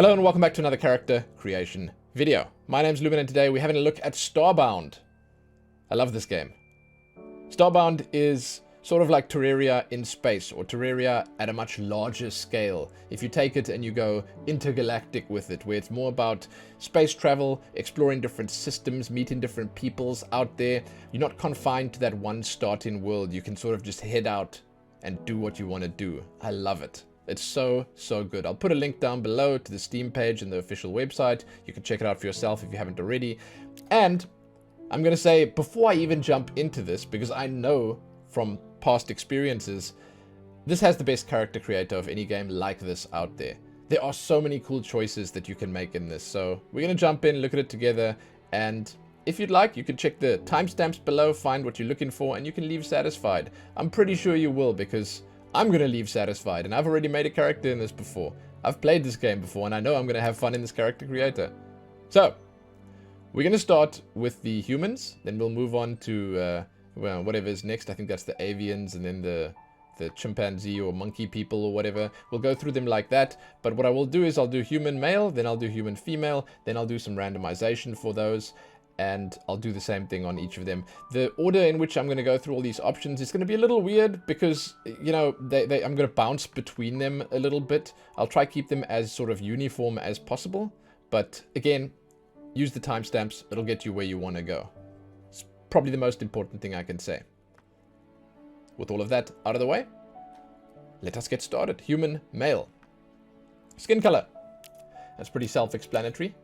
Hello and welcome back to another character creation video. My name's Lumen and today we're having a look at Starbound. I love this game. Starbound is sort of like Terraria in space, or Terraria at a much larger scale. If you take it and you go intergalactic with it, where it's more about space travel, exploring different systems, meeting different peoples out there. You're not confined to that one starting world. You can sort of just head out and do what you want to do. I love it. It's so good. I'll put a link down below to the Steam page and the official website. You can check it out for yourself if you haven't already. And I'm going to say, before I even jump into this, because I know from past experiences, this has the best character creator of any game like this out there. There are so many cool choices that you can make in this. So we're going to jump in, look at it together, and if you'd like, you can check the timestamps below, find what you're looking for, and you can leave satisfied. I'm pretty sure you will, because I'm going to leave satisfied, and I've already made a character in this before. I've played this game before, and I know I'm going to have fun in this character creator. So, we're going to start with the humans, then we'll move on to, well, whatever is next. I think that's the avians, and then the chimpanzee or monkey people or whatever. We'll go through them like that, but what I will do is I'll do human male, then I'll do human female, then I'll do some randomization for those, and I'll do the same thing on each of them. The order in which I'm going to go through all these options is going to be a little weird because, you know, I'm going to bounce between them a little bit. I'll try to keep them as sort of uniform as possible. But again, use the timestamps. It'll get you where you want to go. It's probably the most important thing I can say. With all of that out of the way, let us get started. Human male. Skin color. That's pretty self-explanatory.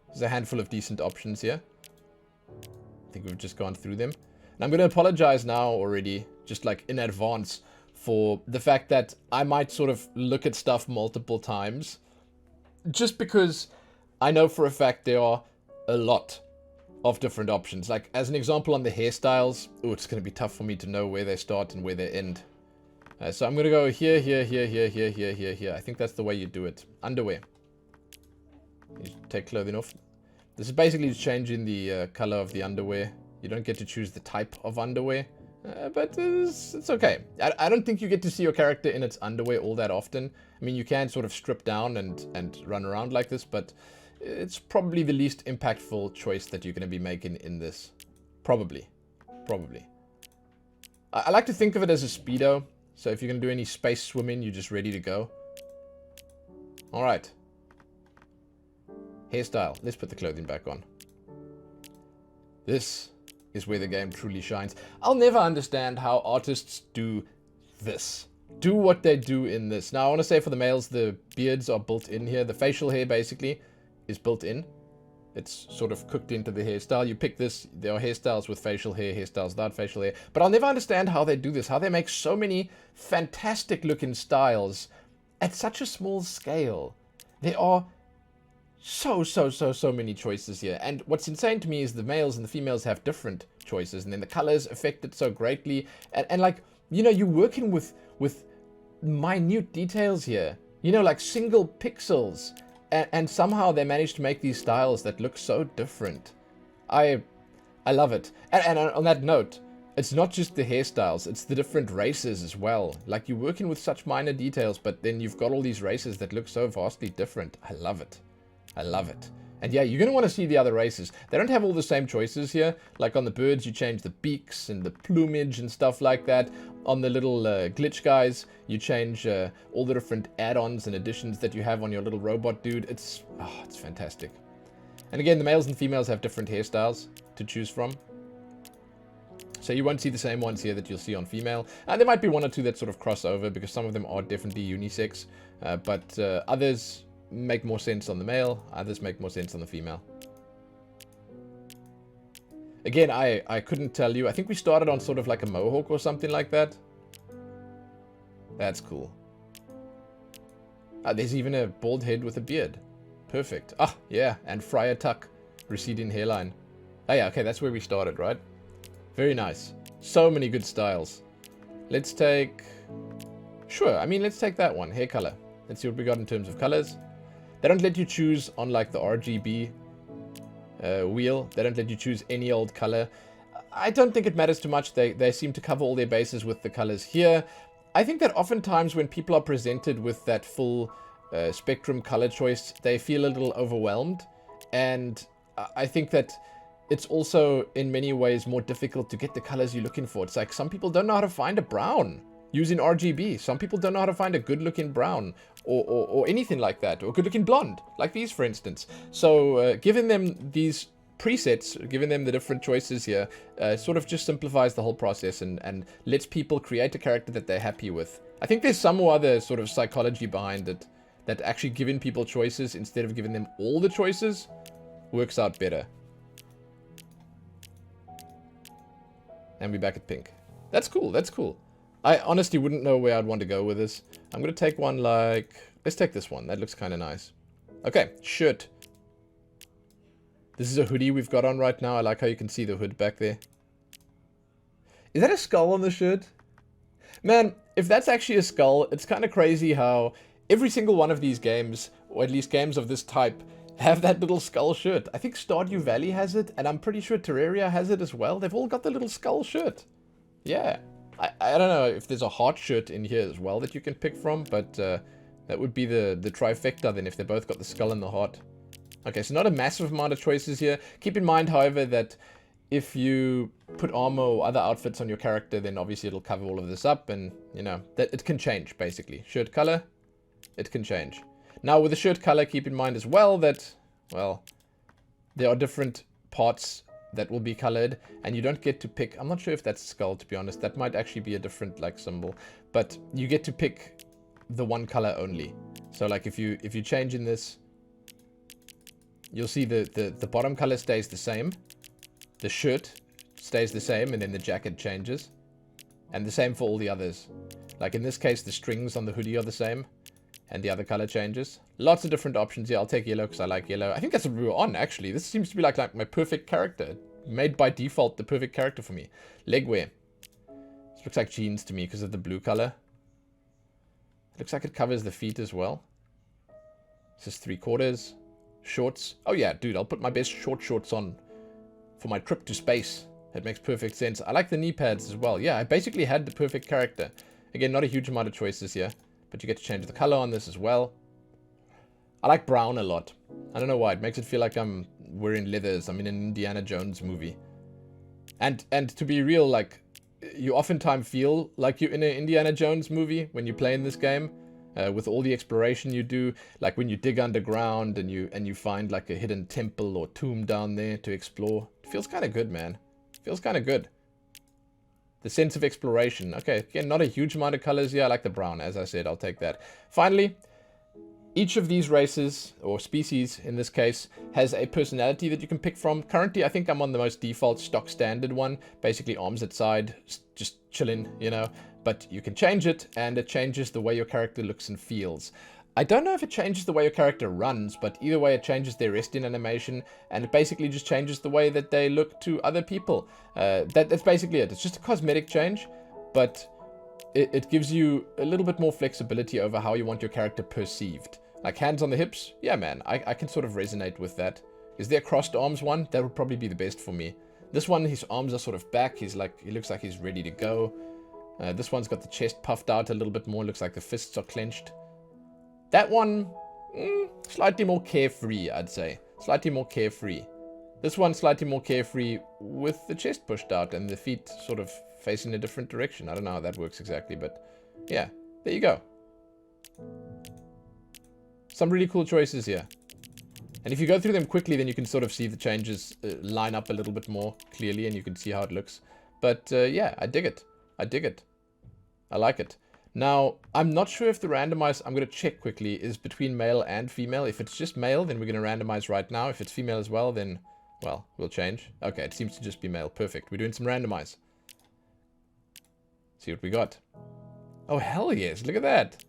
There's a handful of decent options here. I think we've just gone through them. And I'm going to apologize now already, just like in advance, for the fact that I might sort of look at stuff multiple times. Just because I know for a fact there are a lot of different options. Like, as an example on the hairstyles, oh, it's going to be tough for me to know where they start and where they end. So I'm going to go here, here, here, here, here, here, here, here. I think that's the way you do it. Underwear. You take clothing off. This is basically changing the color of the underwear. You don't get to choose the type of underwear, but it's okay. I don't think you get to see your character in its underwear all that often. I mean, you can sort of strip down and run around like this, but it's probably the least impactful choice that you're going to be making in this. Probably. I like to think of it as a speedo. So if you're going to do any space swimming, you're just ready to go. All right. Hairstyle. Let's put the clothing back on. This is where the game truly shines. I'll never understand how artists do this. Do what they do in this. Now, I want to say for the males, the beards are built in here. The facial hair, basically, is built in. It's sort of cooked into the hairstyle. You pick this. There are hairstyles with facial hair, hairstyles without facial hair. But I'll never understand how they do this. How they make so many fantastic-looking styles at such a small scale. There are so many choices here, and what's insane to me is the males and the females have different choices, and then the colors affect it so greatly, and like, you know, you're working with minute details here, you know, like single pixels, and somehow they managed to make these styles that look so different. I love it. And on that note, it's not just the hairstyles, it's the different races as well. Like, you're working with such minor details, but then you've got all these races that look so vastly different. I love it. I love it. And yeah, you're going to want to see the other races. They don't have all the same choices here. Like on the birds, you change the beaks and the plumage and stuff like that. On the little glitch guys, you change all the different add-ons and additions that you have on your little robot dude. It's fantastic. And again, the males and females have different hairstyles to choose from. So you won't see the same ones here that you'll see on female. And there might be one or two that sort of cross over, because some of them are definitely unisex. But others make more sense on the male, others make more sense on the female. Again, I couldn't tell you. I think we started on sort of like a mohawk or something like that. That's cool. There's even a bald head with a beard. Perfect. Ah, yeah, and friar tuck, receding hairline. Oh yeah, okay, that's where we started, right? Very nice. So many good styles. Let's take... Sure, I mean, let's take that one, hair color. Let's see what we got in terms of colors. They don't let you choose on like the RGB wheel. They don't let you choose any old color. I don't think it matters too much. They seem to cover all their bases with the colors here. I think that oftentimes when people are presented with that full spectrum color choice, they feel a little overwhelmed. And I think that it's also in many ways more difficult to get the colors you're looking for. It's like some people don't know how to find a brown using RGB. Some people don't know how to find a good looking brown or anything like that, or good looking blonde, like these, for instance. So giving them these presets, giving them the different choices here, sort of just simplifies the whole process and lets people create a character that they're happy with. I think there's some other sort of psychology behind it, that actually giving people choices instead of giving them all the choices works out better. And we're back at pink. That's cool, that's cool. I honestly wouldn't know where I'd want to go with this. I'm going to take one like... Let's take this one. That looks kind of nice. Okay, shirt. This is a hoodie we've got on right now. I like how you can see the hood back there. Is that a skull on the shirt? Man, if that's actually a skull, it's kind of crazy how every single one of these games, or at least games of this type, have that little skull shirt. I think Stardew Valley has it, and I'm pretty sure Terraria has it as well. They've all got the little skull shirt. Yeah. I don't know if there's a heart shirt in here as well that you can pick from, but that would be the trifecta then if they both got the skull and the heart. Okay, so not a massive amount of choices here. Keep in mind, however, that if you put armor or other outfits on your character, then obviously it'll cover all of this up, and, you know, that it can change, basically. Shirt color, it can change. Now, with the shirt color, keep in mind as well that, well, there are different parts that will be colored, and you don't get to pick... I'm not sure if that's skull, to be honest. That might actually be a different, like, symbol. But you get to pick the one color only. So, like, if you change in this, you'll see the bottom color stays the same. The shirt stays the same, and then the jacket changes. And the same for all the others. Like, in this case, the strings on the hoodie are the same, and the other color changes. Lots of different options here. I'll take yellow because I like yellow. I think that's what we were on, actually. This seems to be like my perfect character. Made by default the perfect character for me. Leg wear. This looks like jeans to me because of the blue color. It looks like it covers the feet as well. This is 3/4. Shorts. Oh yeah, dude, I'll put my best shorts on for my trip to space. That makes perfect sense. I like the knee pads as well. Yeah, I basically had the perfect character. Again, not a huge amount of choices here, but you get to change the color on this as well. I like brown a lot. I don't know why. It makes it feel like I'm wearing leathers. I'm in an Indiana Jones movie. And to be real, like, you oftentimes feel like you're in an Indiana Jones movie when you play in this game. With all the exploration you do, like when you dig underground and you find like a hidden temple or tomb down there to explore. It feels kind of good, man. It feels kind of good. The sense of exploration. Okay, again, not a huge amount of colors here. I like the brown, as I said. I'll take that. Finally, each of these races, or species in this case, has a personality that you can pick from. Currently, I think I'm on the most default stock standard one. Basically, arms at side, just chilling, you know. But you can change it, and it changes the way your character looks and feels. I don't know if it changes the way your character runs, but either way it changes their resting animation, and it basically just changes the way that they look to other people. That's basically it. It's just a cosmetic change, but it gives you a little bit more flexibility over how you want your character perceived. Like hands on the hips, yeah man, I can sort of resonate with that. Is there a crossed arms one? That would probably be the best for me. This one, his arms are sort of back, he looks like he's ready to go. This one's got the chest puffed out a little bit more, looks like the fists are clenched. That one, slightly more carefree, I'd say. Slightly more carefree. This one, slightly more carefree with the chest pushed out and the feet sort of facing a different direction. I don't know how that works exactly, but yeah, there you go. Some really cool choices here. And if you go through them quickly, then you can sort of see the changes line up a little bit more clearly, and you can see how it looks. But yeah, I dig it. I dig it. I like it. Now, I'm not sure if the randomize, I'm going to check quickly, is between male and female. If it's just male, then we're going to randomize right now. If it's female as well, then, well, we'll change. Okay, it seems to just be male. Perfect. We're doing some randomize. See what we got. Oh, hell yes. Look at that.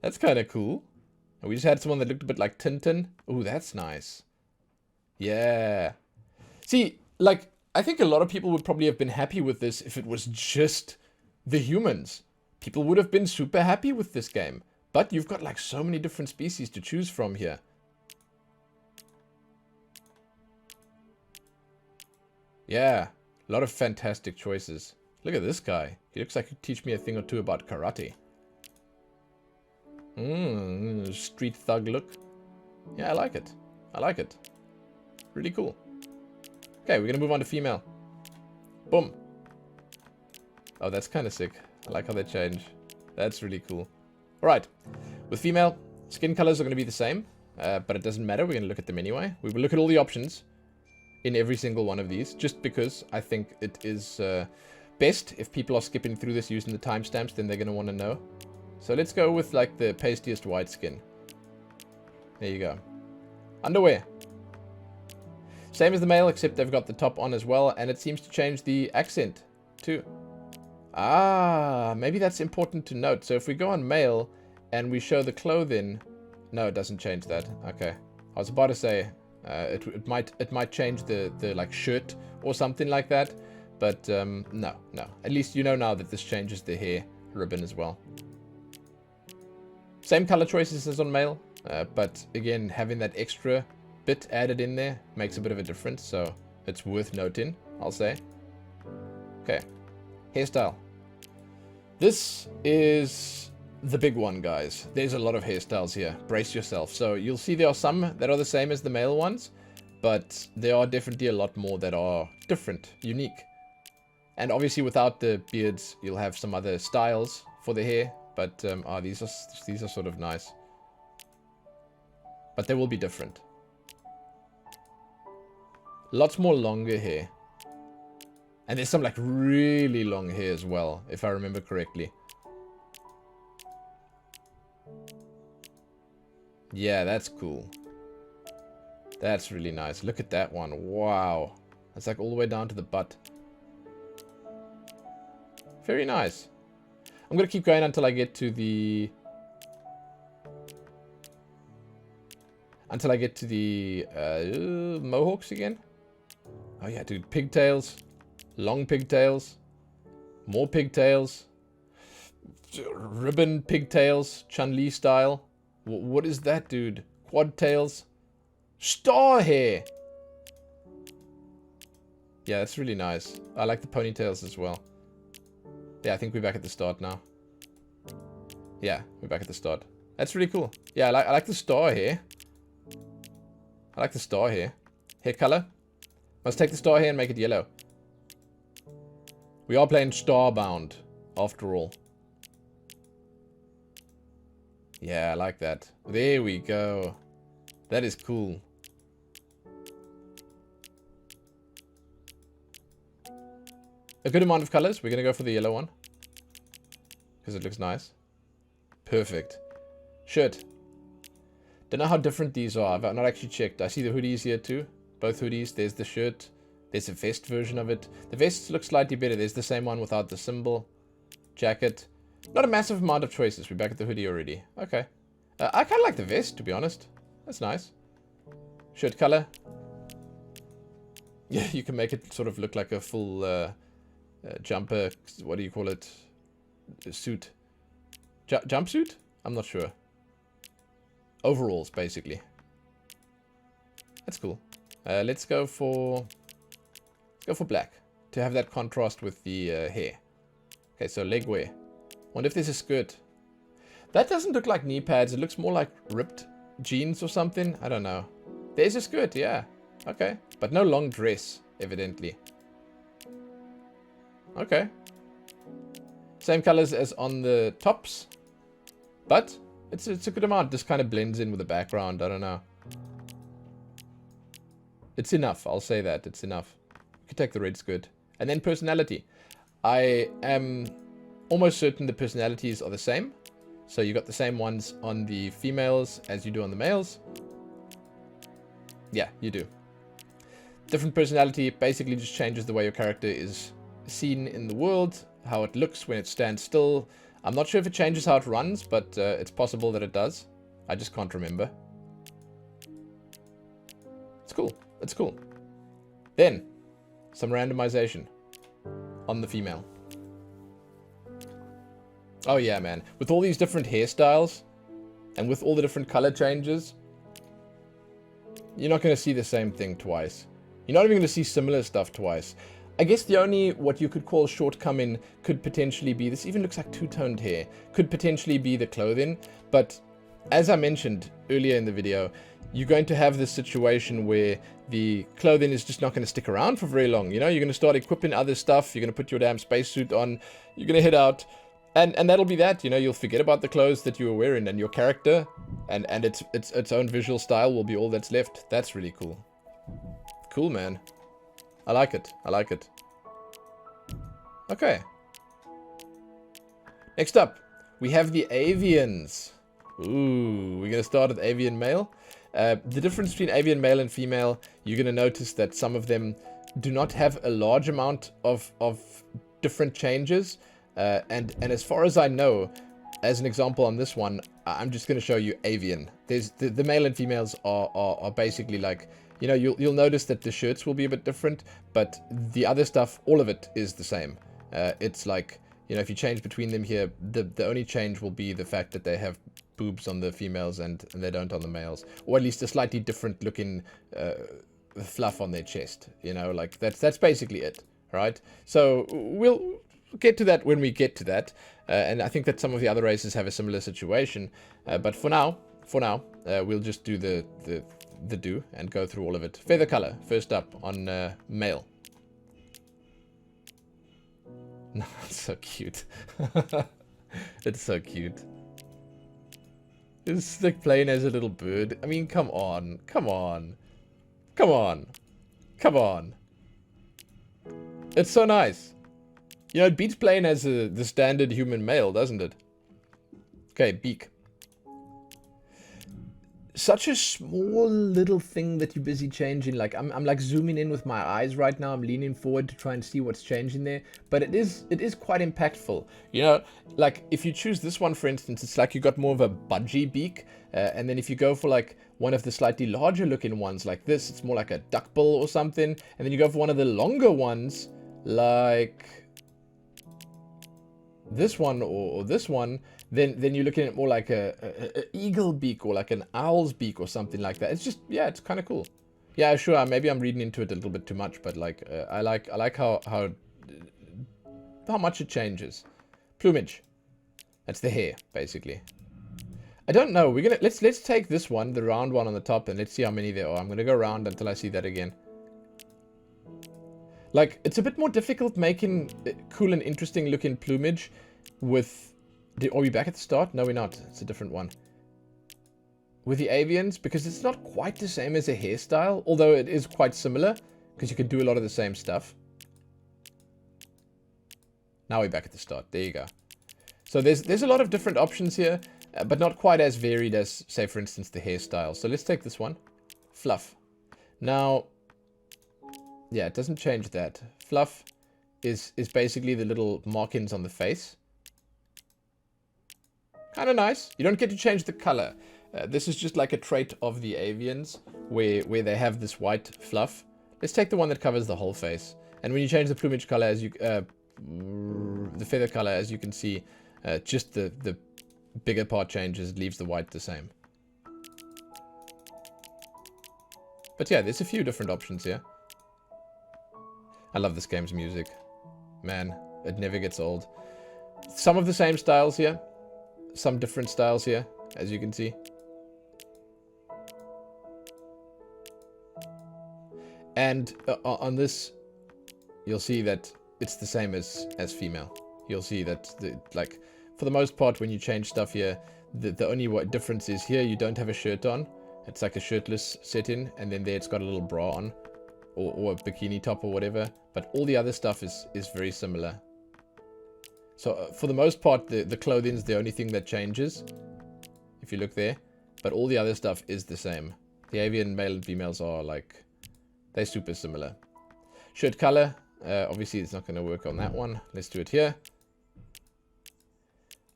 That's kind of cool. And we just had someone that looked a bit like Tintin. Ooh, that's nice. Yeah. See, like, I think a lot of people would probably have been happy with this if it was just the humans. People would have been super happy with this game. But you've got like so many different species to choose from here. Yeah, a lot of fantastic choices. Look at this guy. He looks like he'd teach me a thing or two about karate. Street thug look. Yeah, I like it. I like it. Really cool. Okay, we're gonna move on to female. Boom. Oh, that's kind of sick. I like how they change. That's really cool. Alright. With female, skin colors are going to be the same. But it doesn't matter. We're going to look at them anyway. We will look at all the options in every single one of these. Just because I think it is best if people are skipping through this using the timestamps. Then they're going to want to know. So let's go with like the pastiest white skin. There you go. Underwear. Same as the male, except they've got the top on as well. And it seems to change the accent too. Ah, maybe that's important to note. So if we go on male and we show the clothing, no, it doesn't change that. Okay, I was about to say it might change the like shirt or something like that, but no. At least you know now that this changes the hair ribbon as well. Same color choices as on male, but again having that extra bit added in there makes a bit of a difference. So it's worth noting, I'll say. Okay. Hairstyle. This is the big one, guys. There's a lot of hairstyles here. Brace yourself. So you'll see there are some that are the same as the male ones, but there are definitely a lot more that are different, unique. And obviously without the beards, you'll have some other styles for the hair, but these are sort of nice. But they will be different. Lots more longer hair. And there's some like really long hair as well, if I remember correctly. Yeah, that's cool. That's really nice. Look at that one. Wow. That's like all the way down to the butt. Very nice. I'm going to keep going until I get to the... mohawks again. Oh yeah, dude. Pigtails. Long pigtails, more pigtails, ribbon pigtails, Chun-Li style. What is that, dude? Quad tails, star hair. Yeah, that's really nice. I like the ponytails as well. Yeah, I think we're back at the start now. Yeah, we're back at the start. That's really cool. Yeah, I like the star hair. I like the star hair. Hair color. Must take the star hair and make it yellow. We are playing Starbound, after all. Yeah, I like that. There we go. That is cool. A good amount of colors. We're going to go for the yellow one. Because it looks nice. Perfect. Shirt. Don't know how different these are. I've not actually checked. I see the hoodies here too. Both hoodies. There's the shirt. There's a vest version of it. The vests look slightly better. There's the same one without the symbol. Jacket. Not a massive amount of choices. We're back at the hoodie already. Okay. I kind of like the vest, to be honest. That's nice. Shirt color. Yeah, you can make it sort of look like a full jumper. What do you call it? A suit. Jumpsuit? I'm not sure. Overalls, basically. That's cool. Let's go for black to have that contrast with the hair. Okay, so leg wear. Wonder if there's a skirt. That doesn't look like knee pads. It looks more like ripped jeans or something. I don't know. There's a skirt, yeah. Okay, but no long dress, evidently. Okay. Same colors as on the tops, but it's a good amount. This kind of blends in with the background. I don't know. It's enough. I'll say that. It's enough. You can take the red skirt. And then personality. I am almost certain the personalities are the same. So you got the same ones on the females as you do on the males. Yeah, you do. Different personality basically just changes the way your character is seen in the world, how it looks when it stands still. I'm not sure if it changes how it runs, but it's possible that it does. I just can't remember. It's cool. It's cool. Then, some randomization on the female. Oh yeah, man. With all these different hairstyles, and with all the different color changes, you're not going to see the same thing twice. You're not even going to see similar stuff twice. I guess the only, what you could call shortcoming could potentially be, this even looks like two-toned hair, could potentially be the clothing. But as I mentioned earlier in the video, you're going to have this situation where the clothing is just not going to stick around for very long. You know, you're going to start equipping other stuff, you're going to put your damn spacesuit on, you're going to head out, and that'll be that. You know, you'll forget about the clothes that you were wearing, and your character and its own visual style will be all that's left. That's really cool. Cool, man. I like it. I like it. Okay. Next up, we have the avians. Ooh, we're going to start with Avian Male. The difference between Avian Male and Female, you're going to notice that some of them do not have a large amount of different changes. And as far as I know, as an example on this one, I'm just going to show you Avian. There's the male and females are basically like, you know, you'll notice that the shirts will be a bit different, but the other stuff, all of it is the same. It's like, you know, if you change between them here, the only change will be the fact that they have boobs on the females and they don't on the males, or at least a slightly different looking fluff on their chest. You know, like that's basically it, right? So we'll get to that when we get to that, and I think that some of the other races have a similar situation. But for now, we'll just do the do and go through all of it. Feather color, first up on male. It's so cute. It's so cute. It's like plain as a little bird. I mean, come on. Come on. Come on. Come on. It's so nice. You know, it beats plain as the standard human male, doesn't it? Okay, beak. Such a small little thing that you're busy changing. Like I'm like zooming in with my eyes right now. I'm leaning forward to try and see what's changing there. But it is quite impactful. You know, like if you choose this one, for instance, it's like you got more of a budgie beak. And then if you go for like one of the slightly larger looking ones like this, it's more like a duckbill or something. And then you go for one of the longer ones like this one or this one, then you're looking at more like a eagle beak or like an owl's beak or something like that. It's just, yeah, it's kind of cool. Yeah, sure, maybe I'm reading into it a little bit too much, but like I like how much it changes. Plumage. That's the hair, basically. I don't know. We're gonna let's take this one, the round one on the top, and let's see how many there are. I'm gonna go around until I see that again. Like, it's a bit more difficult making cool and interesting looking plumage with... Are we back at the start? No, we're not. It's a different one. With the avians, because it's not quite the same as a hairstyle, although it is quite similar, because you can do a lot of the same stuff. Now we're back at the start. There you go. So there's a lot of different options here, but not quite as varied as, say, for instance, the hairstyle. So let's take this one. Fluff. Now... yeah, it doesn't change that. Fluff is basically the little markings on the face. Kind of nice. You don't get to change the color. This is just like a trait of the avians, where they have this white fluff. Let's take the one that covers the whole face. And when you change the plumage color, as you the feather color, as you can see, just the bigger part changes. It leaves the white the same. But yeah, there's a few different options here. I love this game's music. Man, it never gets old. Some of the same styles here. Some different styles here, as you can see. And on this, you'll see that it's the same as female. You'll see that, like, for the most part, when you change stuff here, the only difference is here you don't have a shirt on. It's like a shirtless setting, and then there it's got a little bra on. Or a bikini top or whatever, but all the other stuff is very similar. So for the most part, the clothing's the only thing that changes, if you look there, but all the other stuff is the same. The avian male and females are like, they're super similar. Shirt color, obviously it's not going to work on that one. Let's do it here.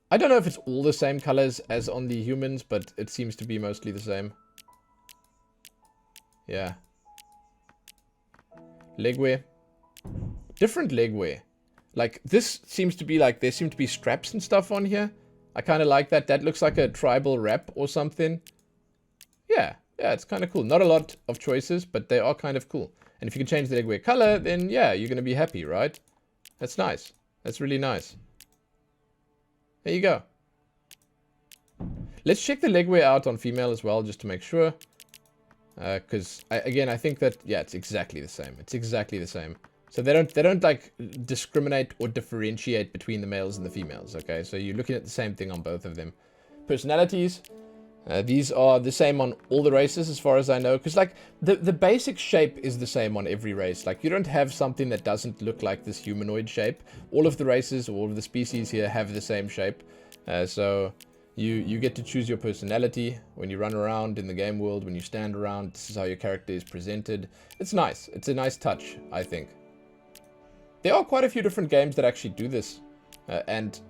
I don't know if it's all the same colors as on the humans, but it seems to be mostly the same. Yeah. Leg wear. Different leg wear. Like, this seems to be like, there seem to be straps and stuff on here. I kind of like that. That looks like a tribal wrap or something. Yeah, it's kind of cool. Not a lot of choices, but they are kind of cool. And if you can change the legwear color, then yeah, you're going to be happy, right? That's nice. That's really nice. There you go. Let's check the legwear out on female as well, just to make sure. Because, again, I think that, yeah, it's exactly the same. It's exactly the same. So they don't like discriminate or differentiate between the males and the females, okay? So you're looking at the same thing on both of them. Personalities, these are the same on all the races as far as I know, because like the basic shape is the same on every race. Like you don't have something that doesn't look like this humanoid shape. All of the races, all of the species here have the same shape. So you get to choose your personality when you run around in the game world, when you stand around. This is how your character is presented. It's nice. It's a nice touch, I think. There are quite a few different games that actually do this, and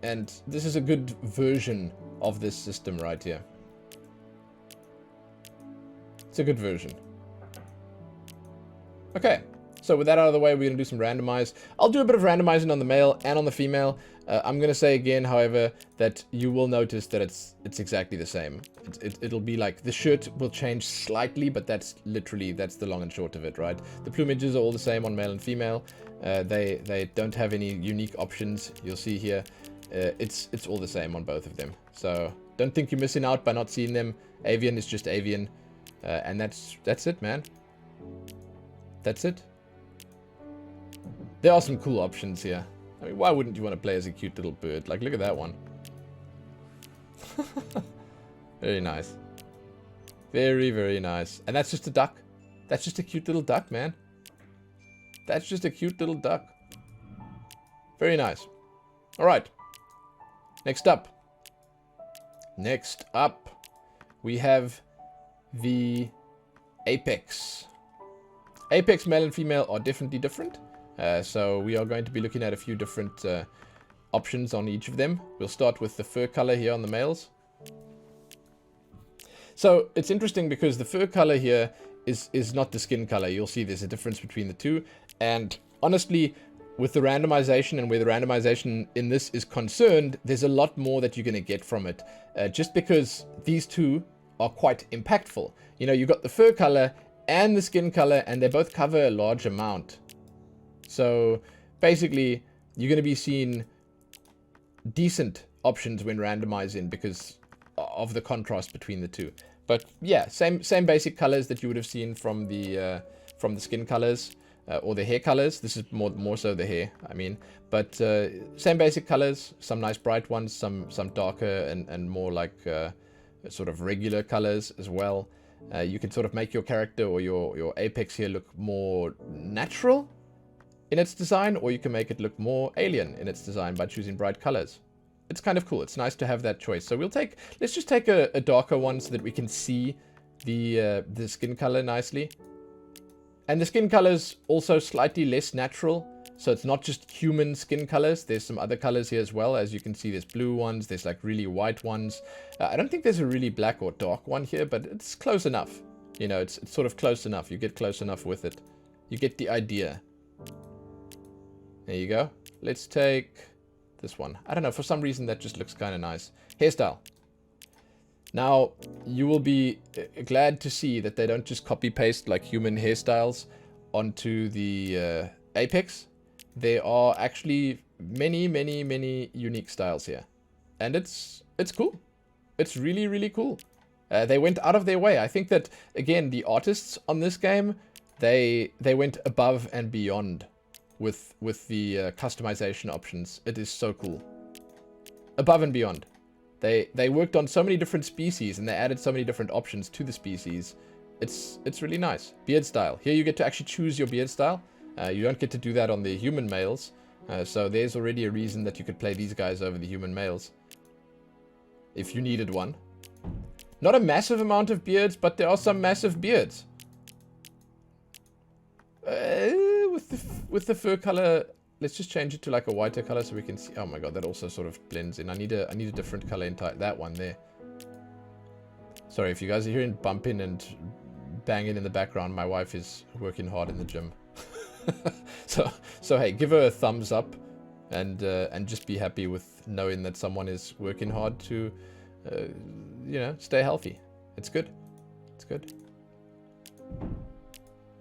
this is a good version of this system right here. It's a good version. Okay, so with that out of the way, we're going to do some randomize. I'll do a bit of randomizing on the male and on the female. I'm going to say again, however, that you will notice that it's exactly the same. It'll be like the shirt will change slightly, but that's the long and short of it, right? The plumages are all the same on male and female. They don't have any unique options. You'll see here, it's all the same on both of them. So don't think you're missing out by not seeing them. Avian is just avian, and that's it, man. That's it. There are some cool options here. I mean, why wouldn't you want to play as a cute little bird? Like, look at that one. Very nice. Very, very nice. And that's just a duck. That's just a cute little duck, man. That's just a cute little duck. Very nice. All right. Next up. Next up, we have the Apex. Apex male and female are definitely different. So we are going to be looking at a few different options on each of them. We'll start with the fur color here on the males. So it's interesting because the fur color here is not the skin color. You'll see there's a difference between the two. And honestly, with the randomization and where the randomization in this is concerned, there's a lot more that you're going to get from it. Just because these two are quite impactful. You know, you've got the fur color and the skin color, and they both cover a large amount. So basically, you're going to be seeing decent options when randomizing because of the contrast between the two. But yeah, same basic colors that you would have seen from the skin colors or the hair colors. This is more so the hair, I mean. But same basic colors, some nice bright ones, some darker and more like sort of regular colors as well. You can sort of make your character or your Apex here look more natural in its design, or you can make it look more alien in its design by choosing bright colors. It's kind of cool. It's nice to have that choice. So let's just take a darker one so that we can see the skin color nicely. And the skin color's also slightly less natural. So it's not just human skin colors. There's some other colors here as well. As you can see, there's blue ones. There's like really white ones. I don't think there's a really black or dark one here, but it's close enough. You know, it's sort of close enough. You get close enough with it. You get the idea. There you go. Let's take this one. I don't know. For some reason, that just looks kind of nice. Hairstyle. Now, you will be glad to see that they don't just copy-paste like human hairstyles onto the Apex. There are actually many, many, many unique styles here. And it's cool. It's really, really cool. They went out of their way. I think that, again, the artists on this game, they went above and beyond with the customization options. It is so cool. Above and beyond. They worked on so many different species and they added so many different options to the species. It's really nice. Beard style. Here you get to actually choose your beard style. You don't get to do that on the human males. So there's already a reason that you could play these guys over the human males. If you needed one. Not a massive amount of beards, but there are some massive beards. With the fur color, let's just change it to like a whiter color so we can see. Oh my god, that also sort of blends in. I need a different color in that one there. Sorry if you guys are hearing bumping and banging in the background. My wife is working hard in the gym. so hey, give her a thumbs up and just be happy with knowing that someone is working hard to you know, stay healthy. It's good. It's good.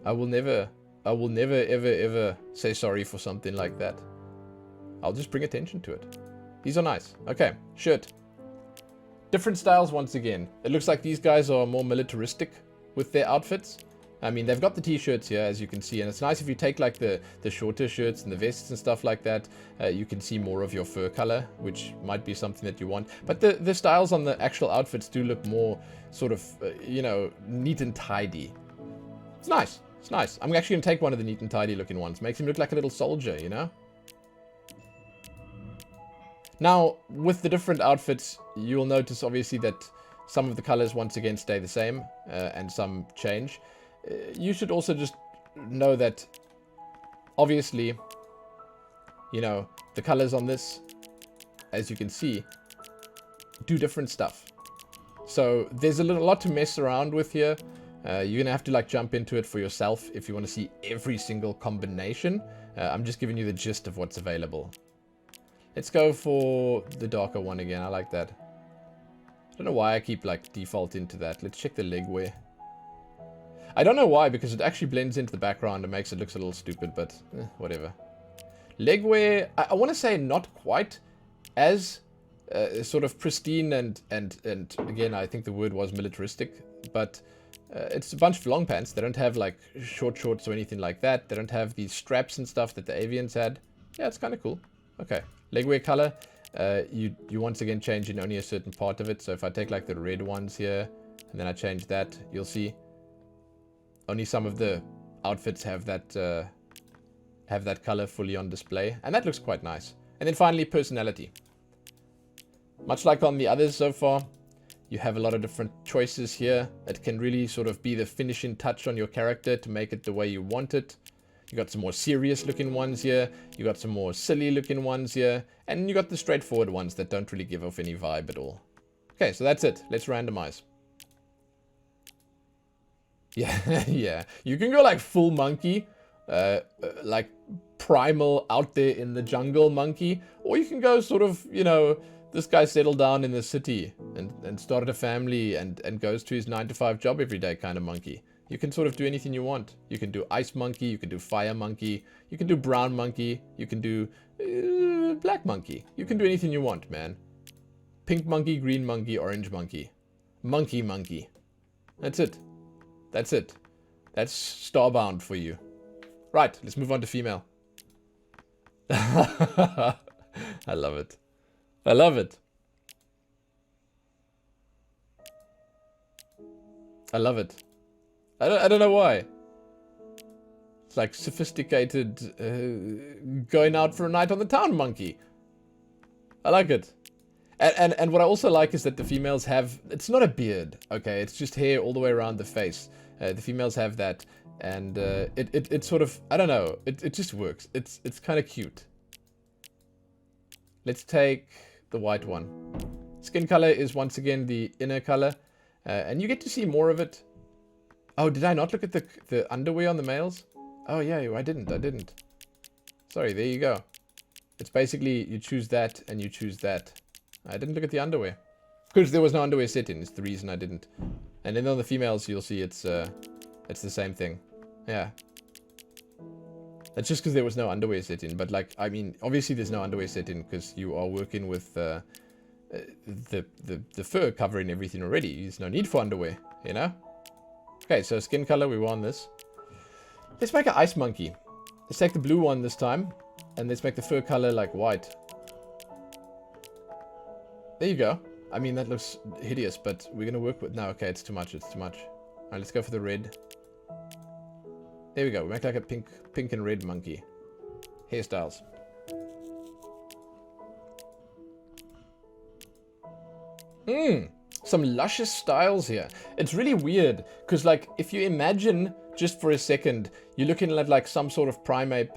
I will never I will never, ever, ever say sorry for something like that. I'll just bring attention to it. These are nice. Okay, shirt. Different styles once again. It looks like these guys are more militaristic with their outfits. I mean, they've got the t-shirts here, as you can see, and it's nice if you take like the shorter shirts and the vests and stuff like that. You can see more of your fur color, which might be something that you want. But the styles on the actual outfits do look more sort of, you know, neat and tidy. It's nice. It's nice. I'm actually going to take one of the neat and tidy looking ones. Makes him look like a little soldier, you know? Now, with the different outfits, you'll notice obviously that some of the colors once again stay the same and some change. You should also just know that obviously, you know, the colors on this, as you can see, do different stuff. So there's a lot to mess around with here. You're gonna have to like jump into it for yourself if you want to see every single combination. I'm just giving you the gist of what's available. Let's go for the darker one again. I like that. I don't know why I keep like default into that. Let's check the leg wear. I don't know why, because it actually blends into the background and makes it look a little stupid, but whatever. Leg wear, I want to say not quite as sort of pristine and again, I think the word was militaristic, but it's a bunch of long pants. They don't have like short shorts or anything like that. They don't have these straps and stuff that the Avians had. Yeah, it's kind of cool. Okay, leg wear color. You once again change in only a certain part of it. So if I take like the red ones here and then I change that, you'll see only some of the outfits have that color fully on display, and that looks quite nice. And then finally, personality. Much like on the others so far, you have a lot of different choices here. It can really sort of be the finishing touch on your character to make it the way you want it. You got some more serious looking ones here. You got some more silly looking ones here. And you got the straightforward ones that don't really give off any vibe at all. Okay, so that's it. Let's randomize. Yeah, yeah. You can go like full monkey, like primal out there in the jungle monkey. Or you can go sort of, you know, this guy settled down in the city and started a family and goes to his 9-to-5 job every day kind of monkey. You can sort of do anything you want. You can do ice monkey, you can do fire monkey, you can do brown monkey, you can do black monkey. You can do anything you want, man. Pink monkey, green monkey, orange monkey. Monkey monkey. That's it. That's it. That's Starbound for you. Right, let's move on to female. I love it. I love it. I love it. I don't know why. It's like sophisticated going out for a night on the town monkey. I like it. And what I also like is that the females have, it's not a beard, okay? It's just hair all the way around the face. The females have that, and it sort of, I don't know, it just works. It's kind of cute. Let's take the white one. Skin color is once again the inner color, and you get to see more of it. Oh, did I not look at the underwear on the males? Oh yeah, I didn't. Sorry, there you go. It's basically, you choose that and you choose that. I didn't look at the underwear. Because there was no underwear set in, is the reason I didn't. And then on the females, you'll see it's the same thing. Yeah. That's just because there was no underwear set in. But like, I mean, obviously there's no underwear set in because you are working with the fur covering everything already. There's no need for underwear, you know? Okay, so skin color, we want this. Let's make an ice monkey. Let's take the blue one this time. And let's make the fur color like white. There you go. I mean, that looks hideous, but we're going to work with... No, okay, it's too much. It's too much. All right, let's go for the red. There we go. We make like a pink and red monkey. Hairstyles. Some luscious styles here. It's really weird, because like, if you imagine just for a second, you're looking at like some sort of primate,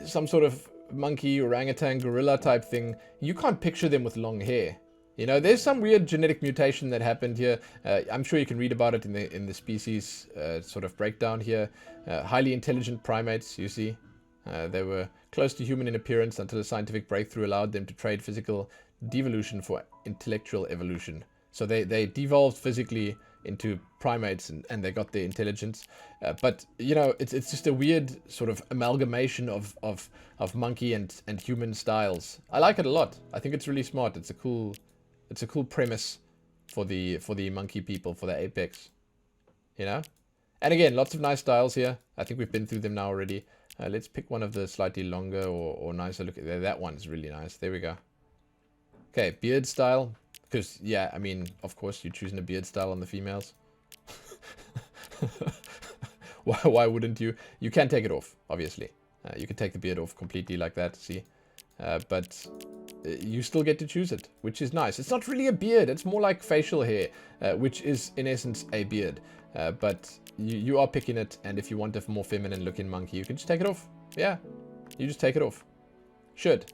some sort of monkey, orangutan, gorilla type thing, you can't picture them with long hair. You know, there's some weird genetic mutation that happened here. I'm sure you can read about it in the species sort of breakdown here. Highly intelligent primates, you see. They were close to human in appearance until a scientific breakthrough allowed them to trade physical devolution for intellectual evolution. So they devolved physically into primates, and they got their intelligence. But you know, it's just a weird sort of amalgamation of monkey and human styles. I like it a lot. I think it's really smart. It's a cool premise for the monkey people, for the apex. You know? And again, lots of nice styles here. I think we've been through them now already. Let's pick one of the slightly longer or nicer look. That one's really nice. There we go. Okay, beard style. Because, yeah, I mean, of course, you're choosing a beard style on the females. Why wouldn't you? You can take it off, obviously. You can take the beard off completely like that, see? But you still get to choose it, which is nice. It's not really a beard. It's more like facial hair, which is, in essence, a beard. But you are picking it, and if you want a more feminine looking monkey, you can just take it off. Yeah, you just take it off. Should.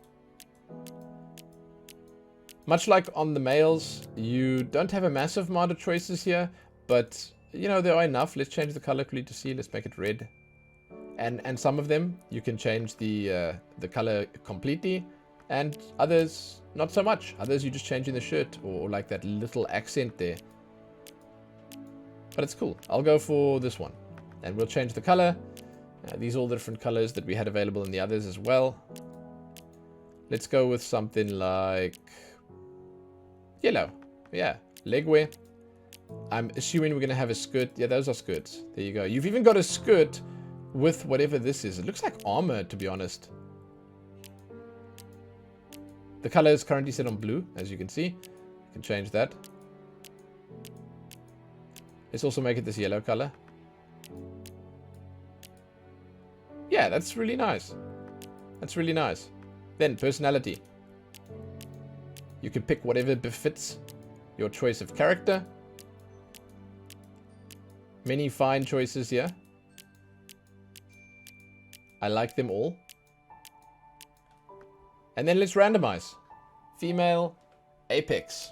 Much like on the males, you don't have a massive amount of choices here, but, you know, there are enough. Let's change the color quickly to see. Let's make it red. And some of them, you can change the color completely, and others, not so much. Others, you just change in the shirt, or like that little accent there. But it's cool. I'll go for this one. And we'll change the color. These are all the different colors that we had available in the others as well. Let's go with something like yellow. Yeah, leg wear. I'm assuming we're going to have a skirt. Yeah, those are skirts. There you go. You've even got a skirt with whatever this is. It looks like armor, to be honest. The color is currently set on blue, as you can see. You can change that. Let's also make it this yellow color. Yeah, that's really nice. That's really nice. Then, personality. You can pick whatever befits your choice of character. Many fine choices here. I like them all. And then let's randomize. Female, apex.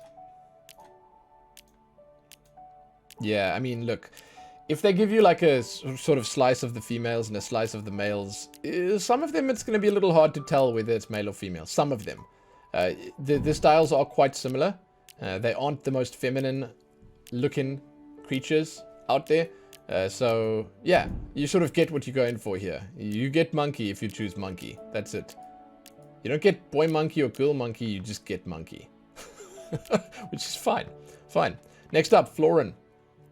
Yeah, I mean, look. If they give you like a sort of slice of the females and a slice of the males, some of them it's going to be a little hard to tell whether it's male or female. Some of them. The styles are quite similar. They aren't the most feminine looking creatures out there. So, yeah, you sort of get what you're going for here. You get monkey if you choose monkey. That's it. You don't get boy monkey or girl monkey, you just get monkey. Which is fine. Fine. Next up, Floran.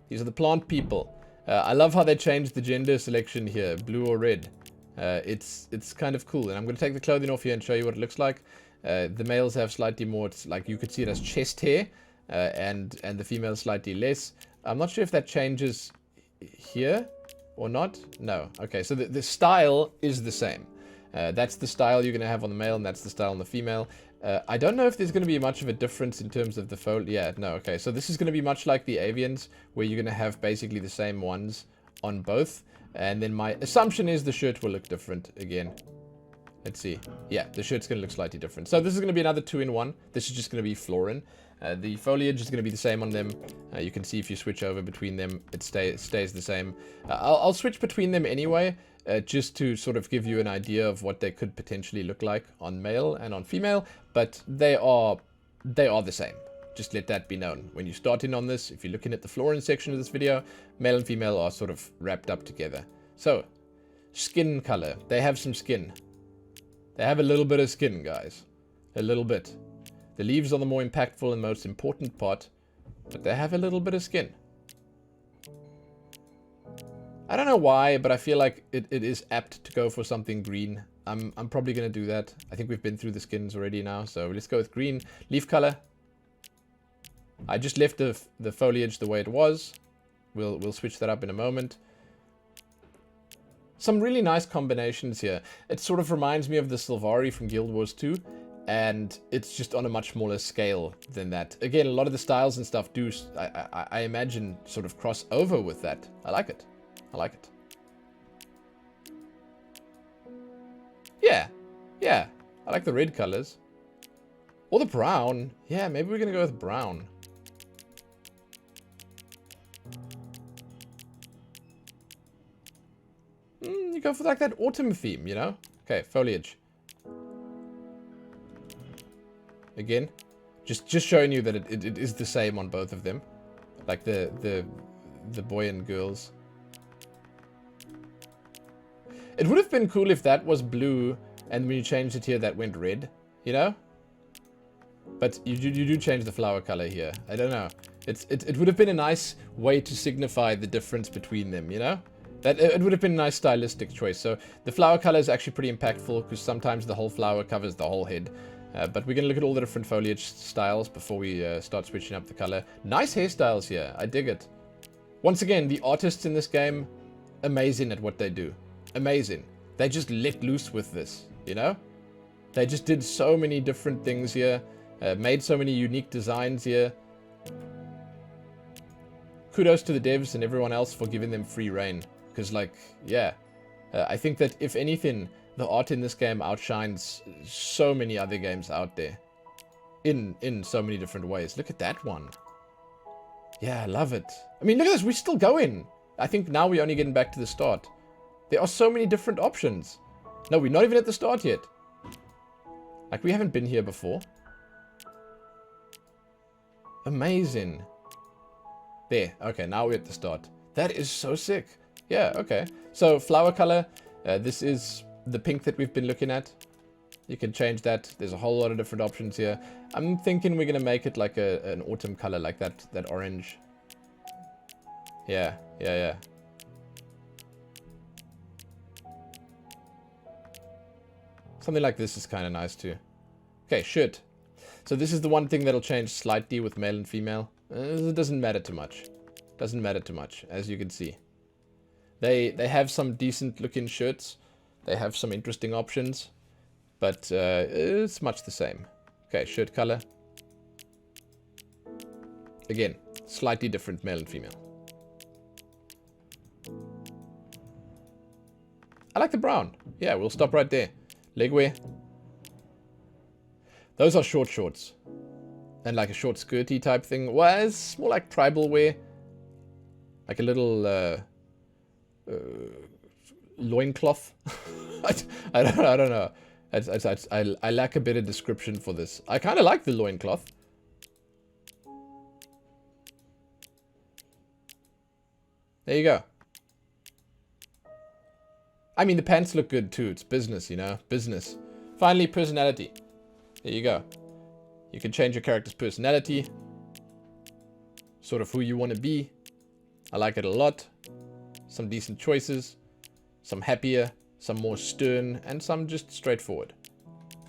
These are the plant people. I love how they changed the gender selection here, blue or red. It's kind of cool. And I'm going to take the clothing off here and show you what it looks like. The males have slightly more, it's like you could see it as chest hair, and the females slightly less. I'm not sure if that changes here or not. No. Okay, so the style is the same. That's the style you're going to have on the male, and that's the style on the female. I don't know if there's going to be much of a difference in terms of the fold. Yeah, no, okay. So this is going to be much like the avians, where you're going to have basically the same ones on both. And then my assumption is the shirt will look different again. Let's see. Yeah, the shirt's going to look slightly different. So this is going to be another 2-in-1. This is just going to be Floran. The foliage is going to be the same on them. You can see if you switch over between them, it stays the same. I'll switch between them anyway, just to sort of give you an idea of what they could potentially look like on male and on female. But they are the same. Just let that be known. When you start in on this, if you're looking at the Floran section of this video, male and female are sort of wrapped up together. So, skin color. They have some skin. They have a little bit of skin, guys. A little bit. The leaves are the more impactful and most important part, but they have a little bit of skin. I don't know why, but I feel like it is apt to go for something green. I'm probably going to do that. I think we've been through the skins already now, so let's go with green. Leaf color. I just left the foliage the way it was. We'll switch that up in a moment. Some really nice combinations here. It sort of reminds me of the Sylvari from Guild Wars 2, and it's just on a much smaller scale than that. Again, a lot of the styles and stuff do, I imagine, sort of cross over with that. I like it. I like it. Yeah. I like the red colors. Or the brown. Yeah, maybe we're going to go with brown. You go for like that autumn theme, you know? Okay, foliage. Again, just showing you that it is the same on both of them. Like the boy and girls. It would have been cool if that was blue and when you changed it here that went red, you know? But you do change the flower color here. I don't know. It would have been a nice way to signify the difference between them, you know? That it would have been a nice stylistic choice. So the flower color is actually pretty impactful because sometimes the whole flower covers the whole head. But we're going to look at all the different foliage styles before we start switching up the color. Nice hairstyles here. I dig it. Once again, the artists in this game, amazing at what they do. Amazing. They just let loose with this, you know? They just did so many different things here. Made so many unique designs here. Kudos to the devs and everyone else for giving them free reign. Because, like, yeah. I think that, if anything, the art in this game outshines so many other games out there. In so many different ways. Look at that one. Yeah, I love it. I mean, look at this. We're still going. I think now we're only getting back to the start. There are so many different options. No, we're not even at the start yet. Like, we haven't been here before. Amazing. There. Okay, now we're at the start. That is so sick. Yeah, okay. So, flower color. This is the pink that we've been looking at. You can change that. There's a whole lot of different options here. I'm thinking we're going to make it like an autumn color, like that orange. Yeah. Something like this is kind of nice too. Okay, shirt. So this is the one thing that'll change slightly with male and female. It doesn't matter too much. Doesn't matter too much, as you can see. They have some decent looking shirts. They have some interesting options. But it's much the same. Okay, shirt color. Again, slightly different male and female. I like the brown. Yeah, we'll stop right there. Leg wear. Those are short shorts. And like a short skirty type thing. Well, it's more like tribal wear. Like a little loincloth. I don't know. I lack a better description for this. I kind of like the loincloth. There you go. I mean, the pants look good too. It's business, you know? Business. Finally, personality. There you go. You can change your character's personality. Sort of who you want to be. I like it a lot. Some decent choices. Some happier. Some more stern. And some just straightforward.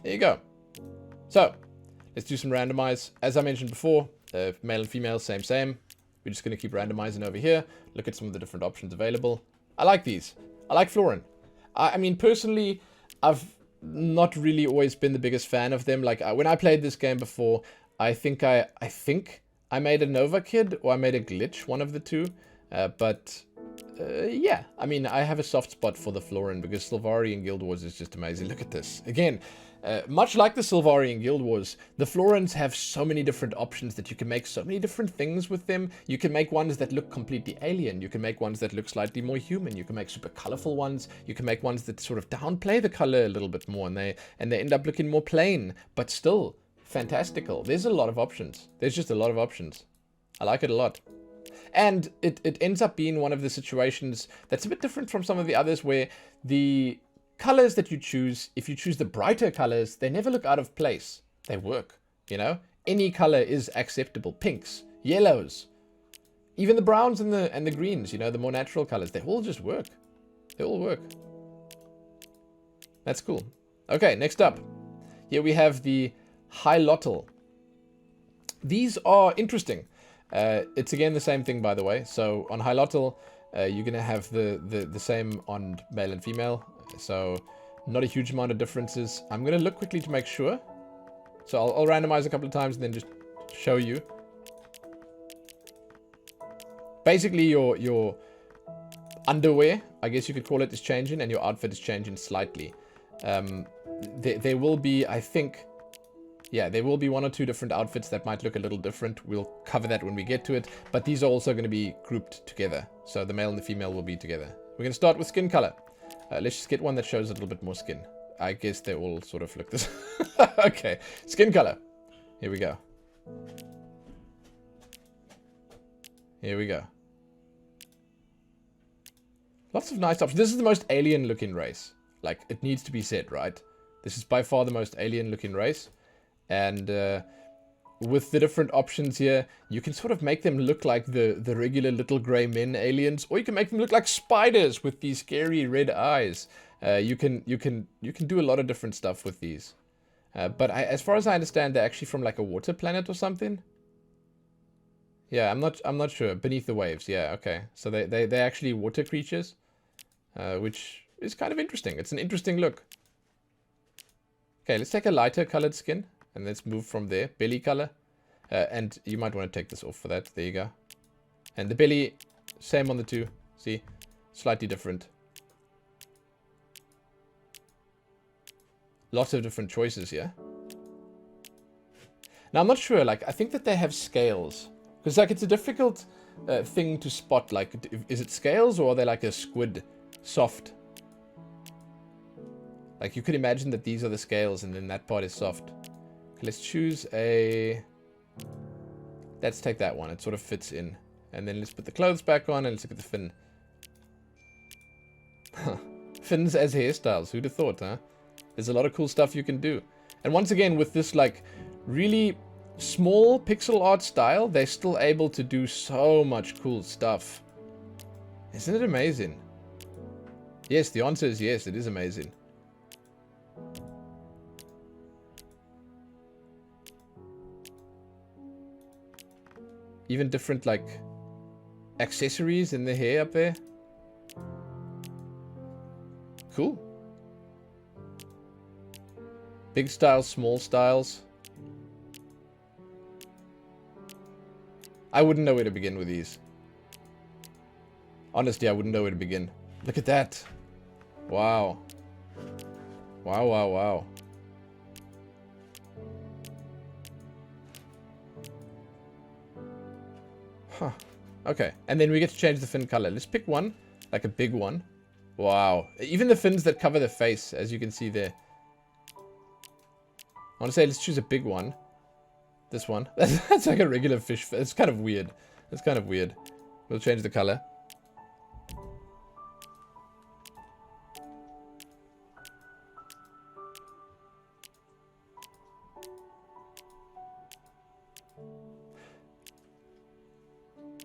There you go. So, let's do some randomize. As I mentioned before, male and female, same. We're just going to keep randomizing over here. Look at some of the different options available. I like these. I like Floran. I mean, personally, I've not really always been the biggest fan of them. Like, when I played this game before, I think I made a Novakid or I made a glitch, one of the two. Yeah, I mean, I have a soft spot for the Floran because Sylvari in Guild Wars is just amazing. Look at this. Again, much like the Sylvari in Guild Wars, the Florans have so many different options that you can make so many different things with them. You can make ones that look completely alien. You can make ones that look slightly more human. You can make super colorful ones. You can make ones that sort of downplay the color a little bit more and they end up looking more plain, but still fantastical. There's a lot of options. There's just a lot of options. I like it a lot. And it ends up being one of the situations that's a bit different from some of the others where the colors that you choose, if you choose the brighter colors, they never look out of place. They work, you know? Any color is acceptable. Pinks, yellows, even the browns and the greens, you know, the more natural colors, they all just work. They all work. That's cool. Okay, next up. Here we have the Hylotl. These are interesting. It's again the same thing, by the way. So on Hylotl, you're going to have the same on male and female. So not a huge amount of differences. I'm going to look quickly to make sure. So I'll randomize a couple of times and then just show you. Basically, your underwear, I guess you could call it, is changing, and your outfit is changing slightly. There will be, I think... Yeah, there will be one or two different outfits that might look a little different. We'll cover that when we get to it. But these are also going to be grouped together. So the male and the female will be together. We're going to start with skin color. Let's just get one that shows a little bit more skin. I guess they all sort of look this. Okay, skin color. Here we go. Here we go. Lots of nice options. This is the most alien looking race. Like, it needs to be said, right? This is by far the most alien looking race. And with the different options here, you can sort of make them look like the regular little grey men aliens, or you can make them look like spiders with these scary red eyes. You can do a lot of different stuff with these. But as far as I understand, they're actually from like a water planet or something. Yeah, I'm not sure. Beneath the waves. Yeah, okay. So they're actually water creatures, which is kind of interesting. It's an interesting look. Okay, let's take a lighter colored skin, and let's move from there. Belly color. And you might want to take this off for that. There you go. And the belly, same on the two. See? Slightly different. Lots of different choices here. Now, I'm not sure. Like, I think that they have scales. Because, like, it's a difficult thing to spot. Like, is it scales, or are they like a squid? Soft. Like, you could imagine that these are the scales, and then that part is soft. Okay, let's choose a... Let's take that one. It sort of fits in. And then let's put the clothes back on, and let's look at the fin. Fins as hairstyles. Who'd have thought, huh? There's a lot of cool stuff you can do. And once again, with this, like, really small pixel art style, they're still able to do so much cool stuff. Isn't it amazing? Yes, the answer is yes, it is amazing. Even different, like, accessories in the hair up there. Cool. Big styles, small styles. I wouldn't know where to begin with these. Honestly, I wouldn't know where to begin. Look at that. Wow. Wow, wow, wow. Huh. Okay, and then we get to change the fin color. Let's pick one, like a big one. Wow. Even the fins that cover the face, as you can see there. I want to say let's choose a big one. This one. That's like a regular fish. It's kind of weird. It's kind of weird. We'll change the color.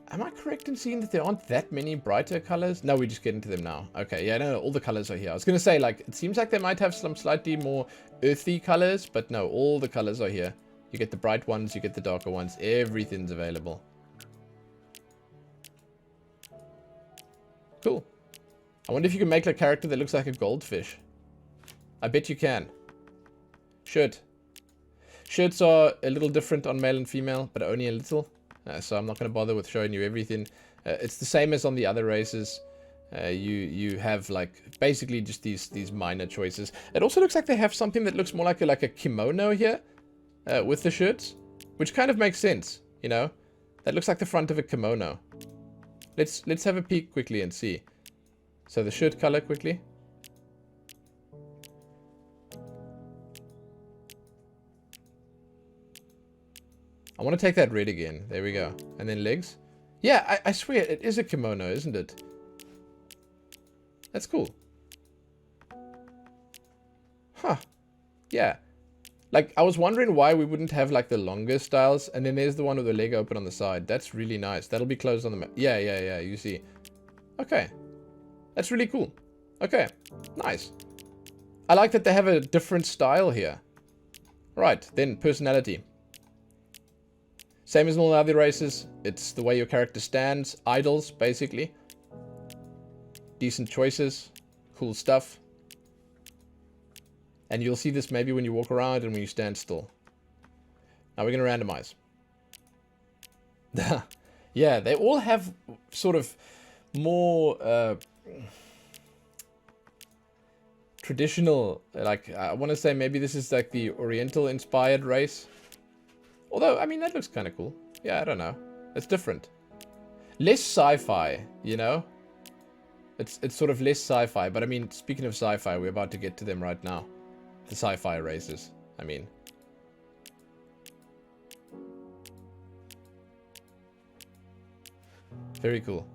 Am I correct in seeing that there aren't that many brighter colors? No, we just get into them now. Okay, yeah, no, all the colors are here. I was going to say, like, it seems like they might have some slightly more earthy colors, but no, all the colors are here. You get the bright ones, you get the darker ones. Everything's available. Cool. I wonder if you can make a character that looks like a goldfish. I bet you can. Shirt. Shirts are a little different on male and female, but only a little. So I'm not going to bother with showing you everything. It's the same as on the other races. You have, like, basically just these minor choices. It also looks like they have something that looks more like a kimono here with the shirts, which kind of makes sense, you know. That looks like the front of a kimono. Let's have a peek quickly and see. So the shirt color quickly. I want to take that red again. There we go. And then legs. Yeah, I swear, it is a kimono, isn't it? That's cool. Huh. Yeah. Like, I was wondering why we wouldn't have, like, the longer styles. And then there's the one with the leg open on the side. That's really nice. That'll be closed on the map. Yeah, you see. Okay. That's really cool. Okay. Nice. I like that they have a different style here. Right. Then, personality. Same as in all the other races, it's the way your character stands. Idols, basically. Decent choices. Cool stuff. And you'll see this maybe when you walk around and when you stand still. Now we're going to randomize. Yeah, they all have sort of more traditional, like, I want to say maybe this is like the Oriental inspired race. Although, I mean, that looks kind of cool. Yeah, I don't know. It's different. Less sci-fi, you know? It's sort of less sci-fi. But, I mean, speaking of sci-fi, we're about to get to them right now. The sci-fi races, I mean. Very cool.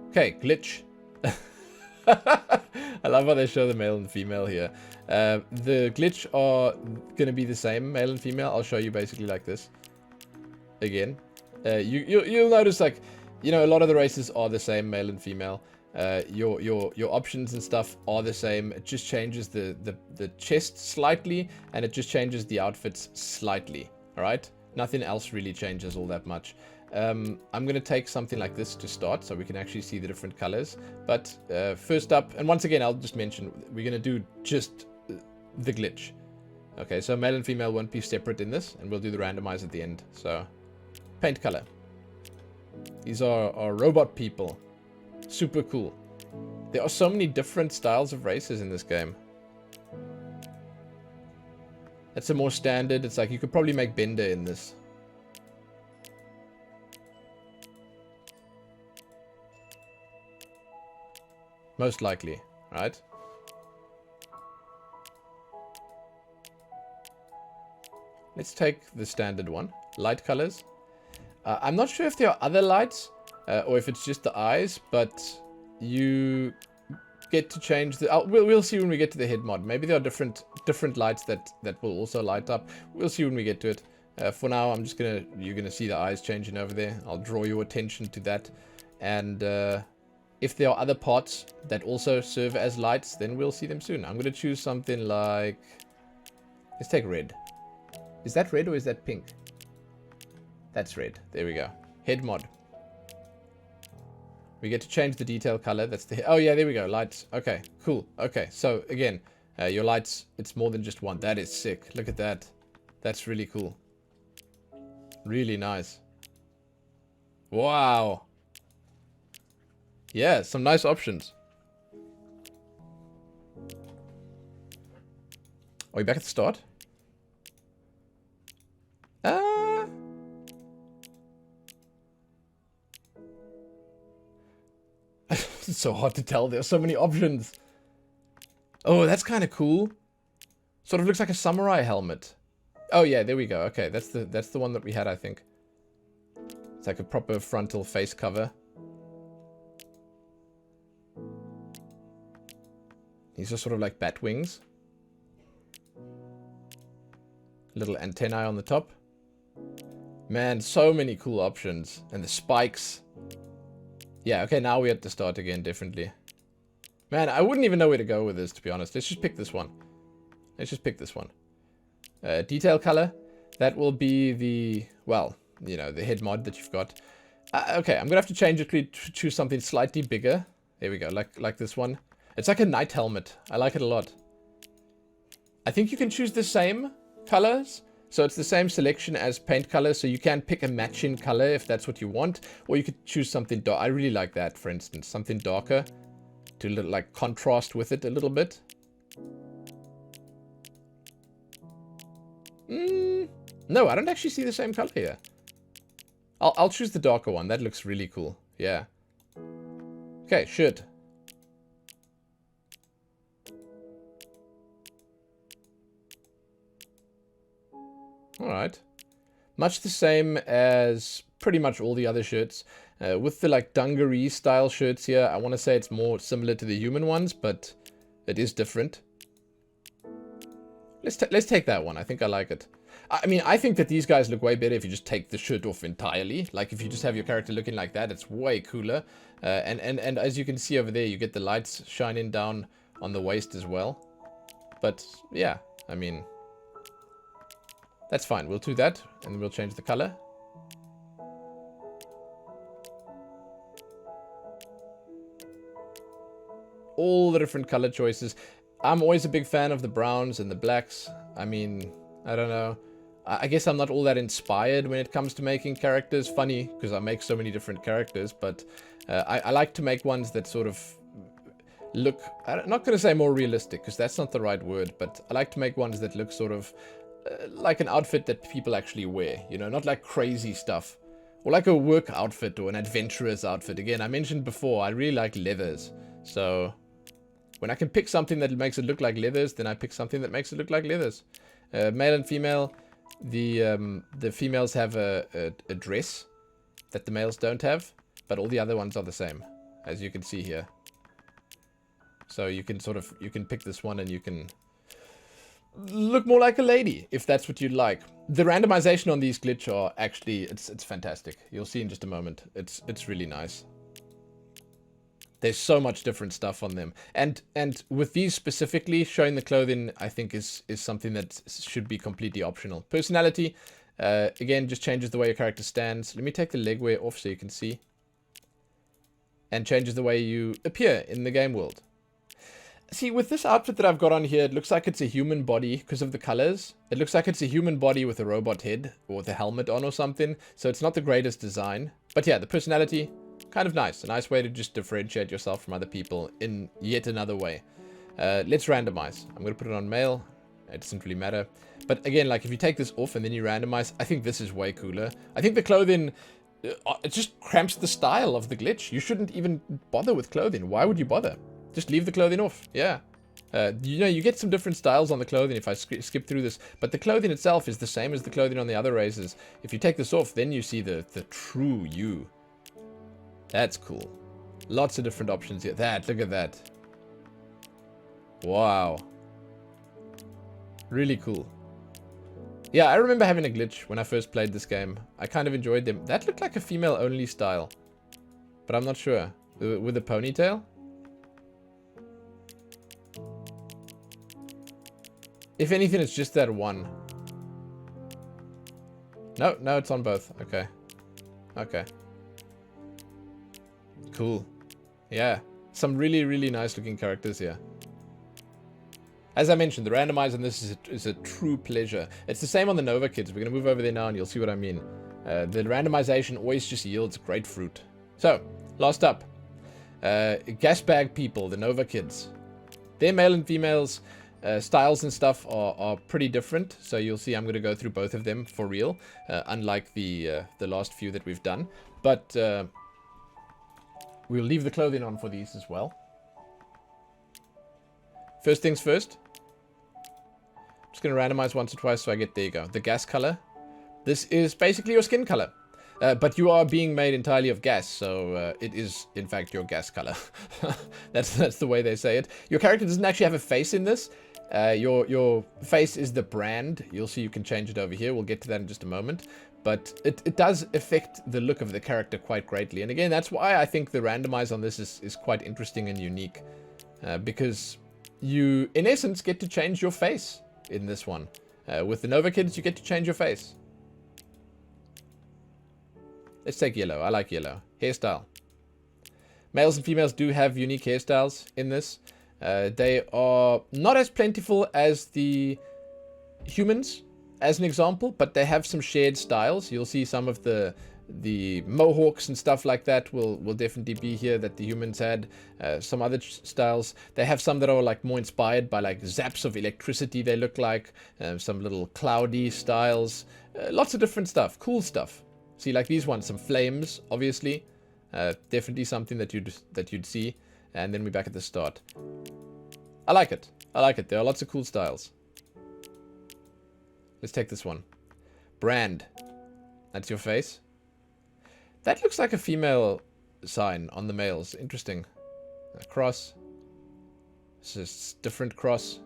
Okay, glitch. I love how they show the male and female here. The glitch are going to be the same, male and female. I'll show you basically like this. Again. You'll notice, like, you know, a lot of the races are the same, male and female. Your options and stuff are the same. It just changes the chest slightly, and it just changes the outfits slightly. Alright? Nothing else really changes all that much. I'm going to take something like this to start so we can actually see the different colors. But first up, and once again, I'll just mention, we're going to do just the glitch. Okay, so male and female won't be separate in this, and we'll do the randomize at the end. So, paint color. These are robot people. Super cool. There are so many different styles of races in this game. That's a more standard. It's like you could probably make Bender in this. Most likely, right? Let's take the standard one. Light colors. I'm not sure if there are other lights or if it's just the eyes, but you get to change the... we'll see when we get to the head mod. Maybe there are different lights that will also light up. We'll see when we get to it. For now, I'm just you're gonna see the eyes changing over there. I'll draw your attention to that, and if there are other parts that also serve as lights, then we'll see them soon. I'm going to choose something like... Let's take red. Is that red or is that pink? That's red. There we go. Head mod. We get to change the detail color. That's the... Oh, yeah, there we go. Lights. Okay, cool. Okay, so again, your lights, it's more than just one. That is sick. Look at that. That's really cool. Really nice. Wow. Yeah, some nice options. Are we back at the start? It's so hard to tell. There are so many options. Oh, that's kind of cool. Sort of looks like a samurai helmet. Oh yeah, there we go. Okay, that's the one that we had, I think. It's like a proper frontal face cover. These are sort of like bat wings. Little antennae on the top. Man, so many cool options. And the spikes. Yeah, okay, now we're at the start again, definitely. Man, I wouldn't even know where to go with this, to be honest. Let's just pick this one. Let's just pick this one. Detail color. That will be the, well, you know, the head mod that you've got. Okay, I'm going to have to change it to choose something slightly bigger. There we go, like this one. It's like a night helmet. I like it a lot. I think you can choose the same colors. So it's the same selection as paint color. So you can pick a matching color if that's what you want. Or you could choose something dark. I really like that, for instance. Something darker to like contrast with it a little bit. No, I don't actually see the same color here. I'll choose the darker one. That looks really cool. Yeah. Okay, shirt. Alright. Much the same as pretty much all the other shirts. With the like dungaree style shirts here, I want to say it's more similar to the human ones, but it is different. Let's take that one. I think I like it. I mean, I think that these guys look way better if you just take the shirt off entirely. Like if you just have your character looking like that, it's way cooler. And as you can see over there, you get the lights shining down on the waist as well. But yeah, I mean... That's fine. We'll do that, and we'll change the color. All the different color choices. I'm always a big fan of the browns and the blacks. I mean, I don't know. I guess I'm not all that inspired when it comes to making characters. Funny, because I make so many different characters, but I like to make ones that sort of look... I'm not going to say more realistic, because that's not the right word, but I like to make ones that look sort of... like an outfit that people actually wear, you know, not like crazy stuff. Or like a work outfit or an adventurous outfit. Again, I mentioned before, I really like leathers. So, when I can pick something that makes it look like leathers, then I pick something that makes it look like leathers. Male and female, the females have a dress that the males don't have, but all the other ones are the same, as you can see here. So you can you can pick this one and you can look more like a lady, if that's what you'd like. The randomization on these glitch are actually, it's fantastic. You'll see in just a moment. It's really nice. There's so much different stuff on them. And with these specifically, showing the clothing, I think is something that should be completely optional. Personality, again, just changes the way your character stands. Let me take the leg wear off so you can see. And changes the way you appear in the game world. See, with this outfit that I've got on here, it looks like it's a human body because of the colors. It looks like it's a human body with a robot head or the helmet on or something. So it's not the greatest design. But yeah, the personality, kind of nice. A nice way to just differentiate yourself from other people in yet another way. Let's randomize. I'm going to put it on male. It doesn't really matter. But again, like if you take this off and then you randomize, I think this is way cooler. I think the clothing, it just cramps the style of the glitch. You shouldn't even bother with clothing. Why would you bother? Just leave the clothing off. Yeah. You know, you get some different styles on the clothing if I skip through this. But the clothing itself is the same as the clothing on the other races. If you take this off, then you see the true you. That's cool. Lots of different options here. Look at that. Wow. Really cool. Yeah, I remember having a glitch when I first played this game. I kind of enjoyed them. That looked like a female-only style. But I'm not sure. With a ponytail? If anything, it's just that one. No, it's on both. Okay. Okay. Cool. Yeah. Some really, really nice looking characters here. As I mentioned, the randomizer on this is a true pleasure. It's the same on the Novakids. We're going to move over there now and you'll see what I mean. The randomization always just yields great fruit. So, last up. Gas bag people, the Novakids. They're male and females. Styles and stuff are pretty different, so you'll see I'm going to go through both of them for real, unlike the last few that we've done. But we'll leave the clothing on for these as well. First things first. I'm just going to randomize once or twice so I get, there you go, the gas color. This is basically your skin color. But you are being made entirely of gas, so it is, in fact, your gas color. That's the way they say it. Your character doesn't actually have a face in this. Your face is the brand. You'll see you can change it over here. We'll get to that in just a moment. But it does affect the look of the character quite greatly. And again, that's why I think the randomize on this is quite interesting and unique. Because you, in essence, get to change your face in this one. With the Novakids, you get to change your face. Let's take yellow. I like yellow. Hairstyle. Males and females do have unique hairstyles in this. They are not as plentiful as the humans, as an example, but they have some shared styles. You'll see some of the mohawks and stuff like that will definitely be here that the humans had. Some other styles. They have some that are like more inspired by like zaps of electricity, they look like. Some little cloudy styles. Lots of different stuff. Cool stuff. See, like these ones, some flames, obviously. Definitely something that you'd see. And then we're back at the start. I like it. I like it. There are lots of cool styles. Let's take this one. Brand. That's your face. That looks like a female sign on the males. Interesting. A cross. It's just different cross.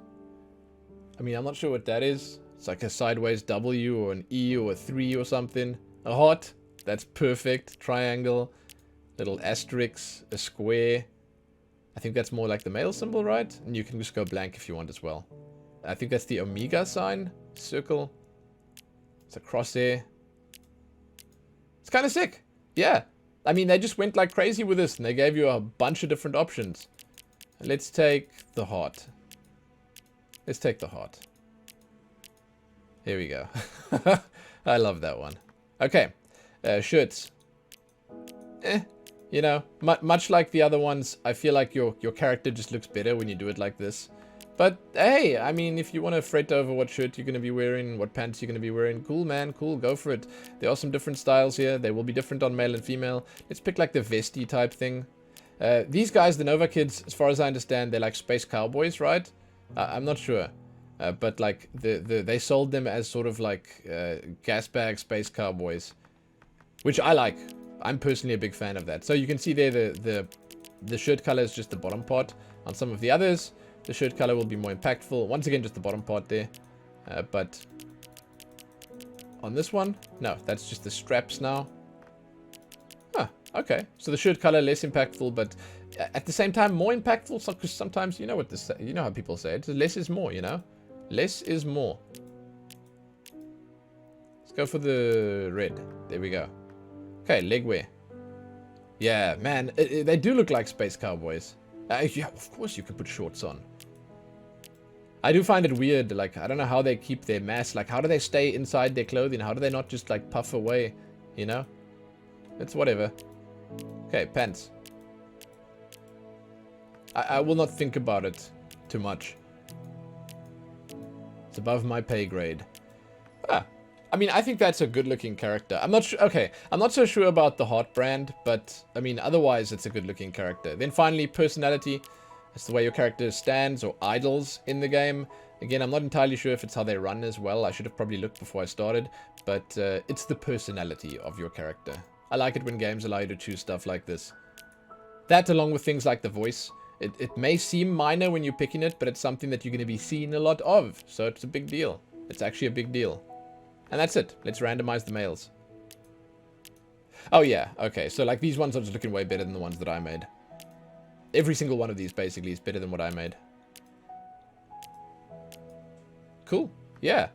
I mean, I'm not sure what that is. It's like a sideways W or an E or a 3 or something. A heart, that's perfect. Triangle, little asterisk, a square. I think that's more like the male symbol, right? And you can just go blank if you want as well. I think that's the omega sign. Circle. It's a crosshair. It's kind of sick. Yeah. I mean, they just went like crazy with this and they gave you a bunch of different options. Let's take the heart. Let's take the heart. Here we go. I love that one. Okay, shirts. You know, much like the other ones, I feel like your character just looks better when you do it like this. But hey, I mean, if you want to fret over what shirt you're going to be wearing, what pants you're going to be wearing, cool, man, cool, go for it. There are some different styles here. They will be different on male and female. Let's pick like the vesty type thing. These guys, the Novakids, as far as I understand, they're like space cowboys, right? I'm not sure. But like they sold them as sort of like gas bag space cowboys, which I like. I'm personally a big fan of that. So you can see there the shirt color is just the bottom part. On some of the others, the shirt color will be more impactful. Once again, just the bottom part there. But on this one, no, that's just the straps now. Huh, okay. So the shirt color less impactful, but at the same time more impactful. Because sometimes you know what this, you know how people say it. Less is more, you know. Less is more. Let's go for the red. There we go. Okay, leg wear. Yeah, man, they do look like space cowboys. Yeah, of course you could put shorts on. I do find it weird, like, I don't know how they keep their mass. Like, how do they stay inside their clothing? How do they not just, like, puff away, you know? It's whatever. Okay, pants. I will not think about it too much. It's above my pay grade. Ah, I mean, I think that's a good-looking character. I'm not sure. Okay, I'm not so sure about the heart brand, but I mean, otherwise, it's a good-looking character. Then finally, personality. It's the way your character stands or idles in the game. Again, I'm not entirely sure if it's how they run as well. I should have probably looked before I started, but it's the personality of your character. I like it when games allow you to choose stuff like this. That, along with things like the voice. It may seem minor when you're picking it, but it's something that you're going to be seeing a lot of. So it's a big deal. It's actually a big deal. And that's it. Let's randomize the males. Oh, yeah. Okay. So, like, these ones are just looking way better than the ones that I made. Every single one of these, basically, is better than what I made. Cool. Yeah.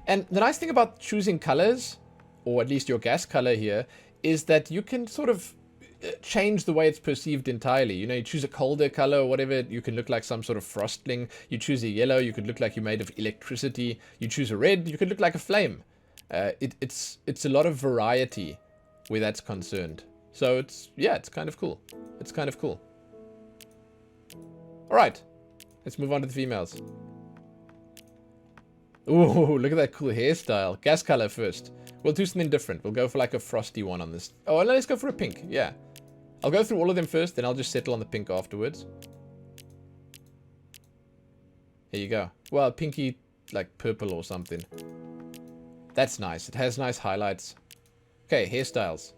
And the nice thing about choosing colors, or at least your gas color here, is that you can sort of change the way it's perceived entirely. You know, you choose a colder color or whatever, you can look like some sort of frostling. You choose a yellow, you could look like you're made of electricity. You choose a red, you could look like a flame. It's a lot of variety where that's concerned. So it's, yeah, it's kind of cool. It's kind of cool. All right, let's move on to the females. Ooh, look at that cool hairstyle. Gas color first. We'll do something different. We'll go for like a frosty one on this. Oh, let's go for a pink. Yeah. I'll go through all of them first, then I'll just settle on the pink afterwards. Here you go. Well, pinky, like purple or something. That's nice. It has nice highlights. Okay, hairstyles.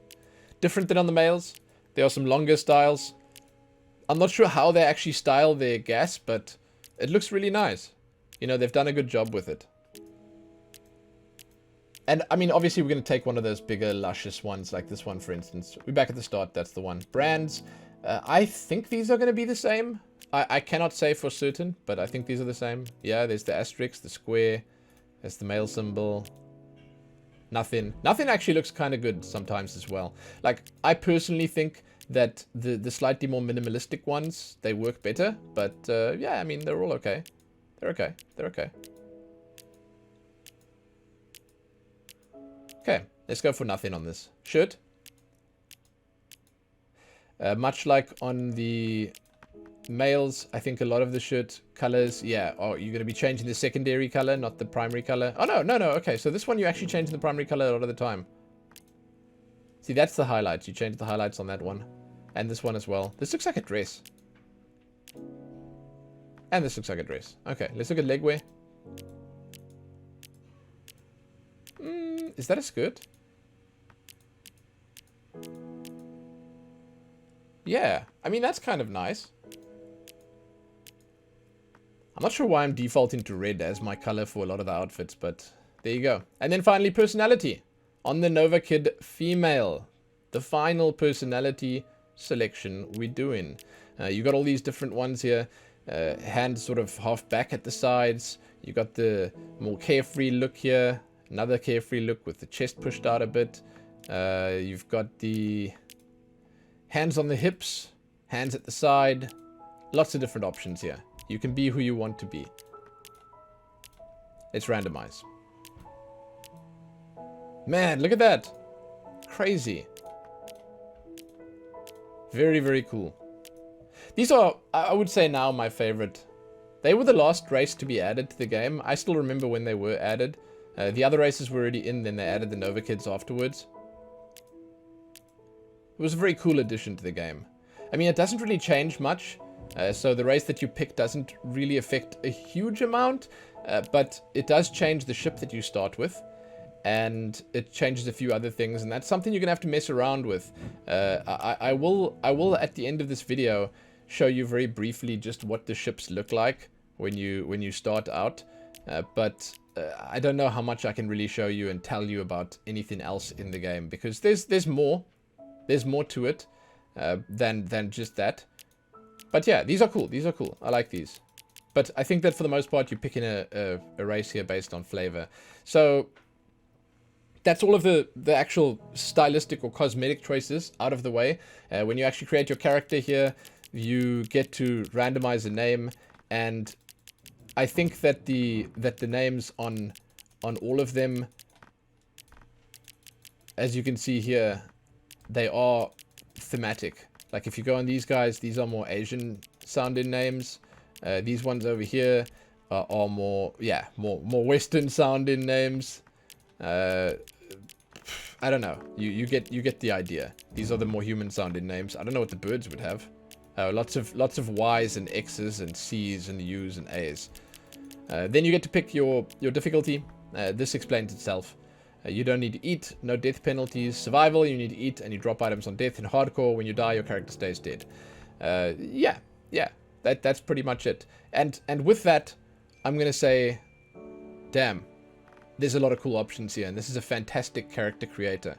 Different than on the males. There are some longer styles. I'm not sure how they actually style their gas, but it looks really nice. You know, they've done a good job with it. And, I mean, obviously we're going to take one of those bigger, luscious ones, like this one, for instance. We're back at the start, that's the one. Brands, I think these are going to be the same. I cannot say for certain, but I think these are the same. Yeah, there's the asterisk, the square, there's the male symbol. Nothing. Nothing actually looks kind of good sometimes as well. Like, I personally think that the slightly more minimalistic ones, they work better. But, yeah, I mean, they're all okay. They're okay. They're okay. Okay, let's go for nothing on this. Shirt. Much like on the males, I think a lot of the shirt colors, yeah, oh, you're going to be changing the secondary color, not the primary color. Oh, no, okay, so this one you actually change the primary color a lot of the time. See, that's the highlights. You change the highlights on that one. And this one as well. This looks like a dress. And this looks like a dress. Okay, let's look at leg wear. Is that a skirt? Yeah, I mean, that's kind of nice. I'm not sure why I'm defaulting to red as my color for a lot of the outfits, but there you go. And then finally, personality. On the Novakid Female, the final personality selection we're doing. You got all these different ones here. Hands sort of half back at the sides. You got the more carefree look here. Another carefree look with the chest pushed out a bit. You've got the hands on the hips, hands at the side. Lots of different options here. You can be who you want to be. Let's randomize. Man, look at that. Crazy. Very, very cool. These are, I would say now, my favorite. They were the last race to be added to the game. I still remember when they were added. The other races were already in, then they added the Novakids afterwards. It was a very cool addition to the game. I mean, it doesn't really change much. So the race that you pick doesn't really affect a huge amount, but it does change the ship that you start with. And it changes a few other things, and that's something you're gonna have to mess around with. I will at the end of this video show you very briefly just what the ships look like when you start out. But I don't know how much I can really show you and tell you about anything else in the game, because there's more to it than just that. But yeah, these are cool. These are cool. I like these. But I think that for the most part, you're picking a race here based on flavor. So that's all of the actual stylistic or cosmetic choices out of the way. When you actually create your character here, you get to randomize a name, and I think that the names on all of them, as you can see here, they are thematic. Like if you go on these guys, these are more Asian sounding names. These ones over here are more Western sounding names. I don't know. You get the idea. These are the more human sounding names. I don't know what the birds would have. Lots of Y's and X's and C's and U's and A's. Then you get to pick your difficulty. This explains itself. You don't need to eat. No death penalties. Survival, you need to eat, and you drop items on death. In hardcore, when you die, your character stays dead. Yeah. That's pretty much it. And with that, I'm gonna say, damn. There's a lot of cool options here, and this is a fantastic character creator.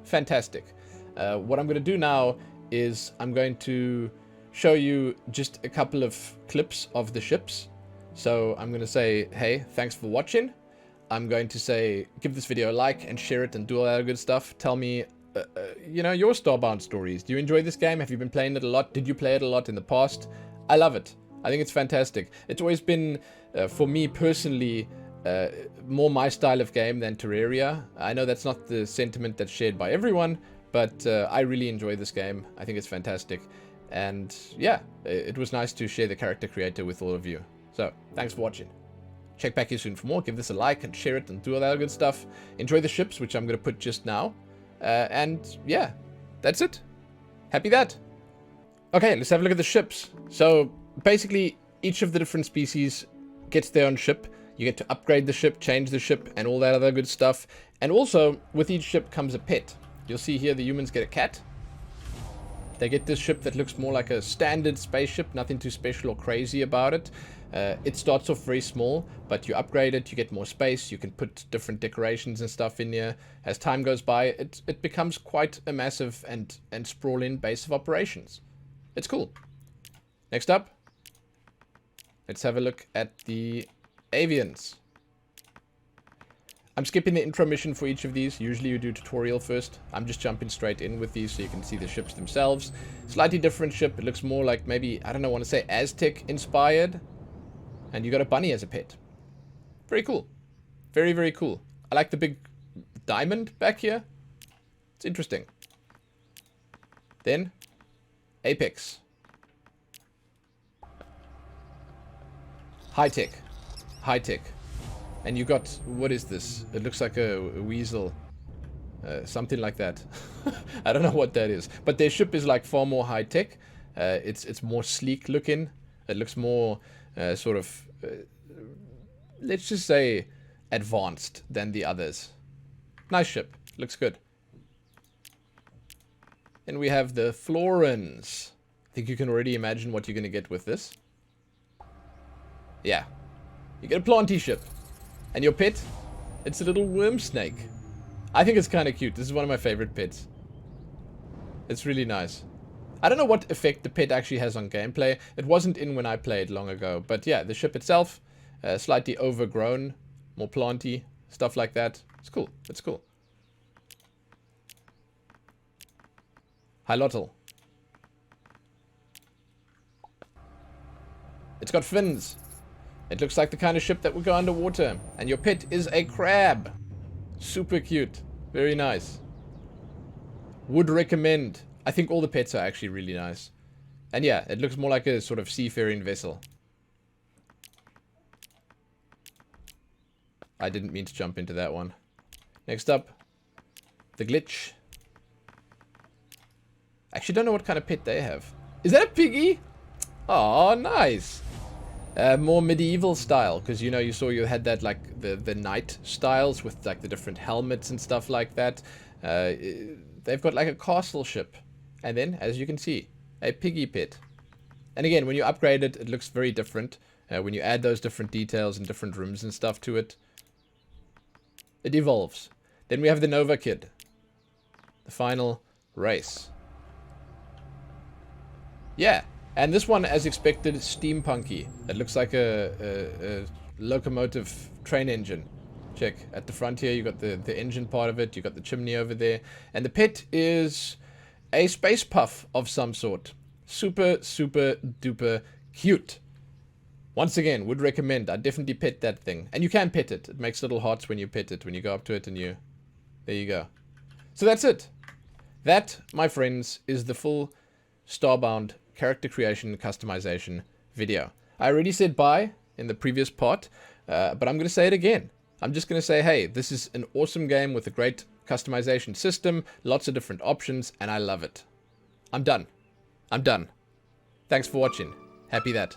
Fantastic. What I'm going to do now is I'm going to show you just a couple of clips of the ships. So I'm going to say, hey, thanks for watching. I'm going to say, give this video a like and share it and do all that good stuff. Tell me, your Starbound stories. Do you enjoy this game? Have you been playing it a lot? Did you play it a lot in the past? I love it. I think it's fantastic. It's always been, for me personally, more my style of game than Terraria. I know that's not the sentiment that's shared by everyone, but I really enjoy this game. I think it's fantastic. And yeah, it was nice to share the character creator with all of you. So, thanks for watching. Check back here soon for more. Give this a like and share it and do all that good stuff. Enjoy the ships, which I'm going to put just now. And yeah, that's it. Happy that. Okay, let's have a look at the ships. So, basically, each of the different species gets their own ship. You get to upgrade the ship, change the ship, and all that other good stuff. And also, with each ship comes a pet. You'll see here the humans get a cat. They get this ship that looks more like a standard spaceship, nothing too special or crazy about it. It starts off very small, but you upgrade it, you get more space, you can put different decorations and stuff in here. As time goes by, it becomes quite a massive and sprawling base of operations. It's cool. Next up, let's have a look at the Avians. I'm skipping the intro mission for each of these. Usually you do tutorial first. I'm just jumping straight in with these so you can see the ships themselves. Slightly different ship. It looks more like maybe, I don't know, I want to say Aztec inspired. And you got a bunny as a pet. Very cool. Very, very cool. I like the big diamond back here. It's interesting. Then, Apex. High tech. High tech. And you got, what is this? It looks like a weasel. Something like that. I don't know what that is. But their ship is like far more high tech. It's more sleek looking. It looks more sort of, let's just say, advanced than the others. Nice ship. Looks good. And we have the Florans. I think you can already imagine what you're going to get with this. Yeah. You get a planty ship. And your pet, it's a little worm snake. I think it's kind of cute. This is one of my favorite pets. It's really nice. I don't know what effect the pet actually has on gameplay. It wasn't in when I played long ago. But yeah, the ship itself, slightly overgrown, more planty, stuff like that. It's cool. It's cool. Hylotl. It's got fins. It looks like the kind of ship that would go underwater. And your pet is a crab. Super cute. Very nice. Would recommend. I think all the pets are actually really nice. And yeah, it looks more like a sort of seafaring vessel. I didn't mean to jump into that one. Next up, the glitch. Actually, don't know what kind of pet they have. Is that a piggy? Oh, nice. More medieval style, because you know you saw you had that like the knight styles with like the different helmets and stuff like that. They've got like a castle ship, and then as you can see, a piggy pit. And again, when you upgrade it, it looks very different. When you add those different details and different rooms and stuff to it, it evolves. Then we have the Novakid, the final race. Yeah. And this one, as expected, steampunky. It looks like a locomotive train engine. Check, at the front here, you got the engine part of it, you got the chimney over there. And the pit is a space puff of some sort. Super, super duper cute. Once again, would recommend. I definitely pet that thing. And you can pet it. It makes little hearts when you pet it, when you go up to it and you... There you go. So that's it. That, my friends, is the full Starbound character creation customization video. I already said bye in the previous part, but I'm going to say it again. I'm just going to say, hey, this is an awesome game with a great customization system, lots of different options, and I love it. I'm done. I'm done. Thanks for watching. Happy that.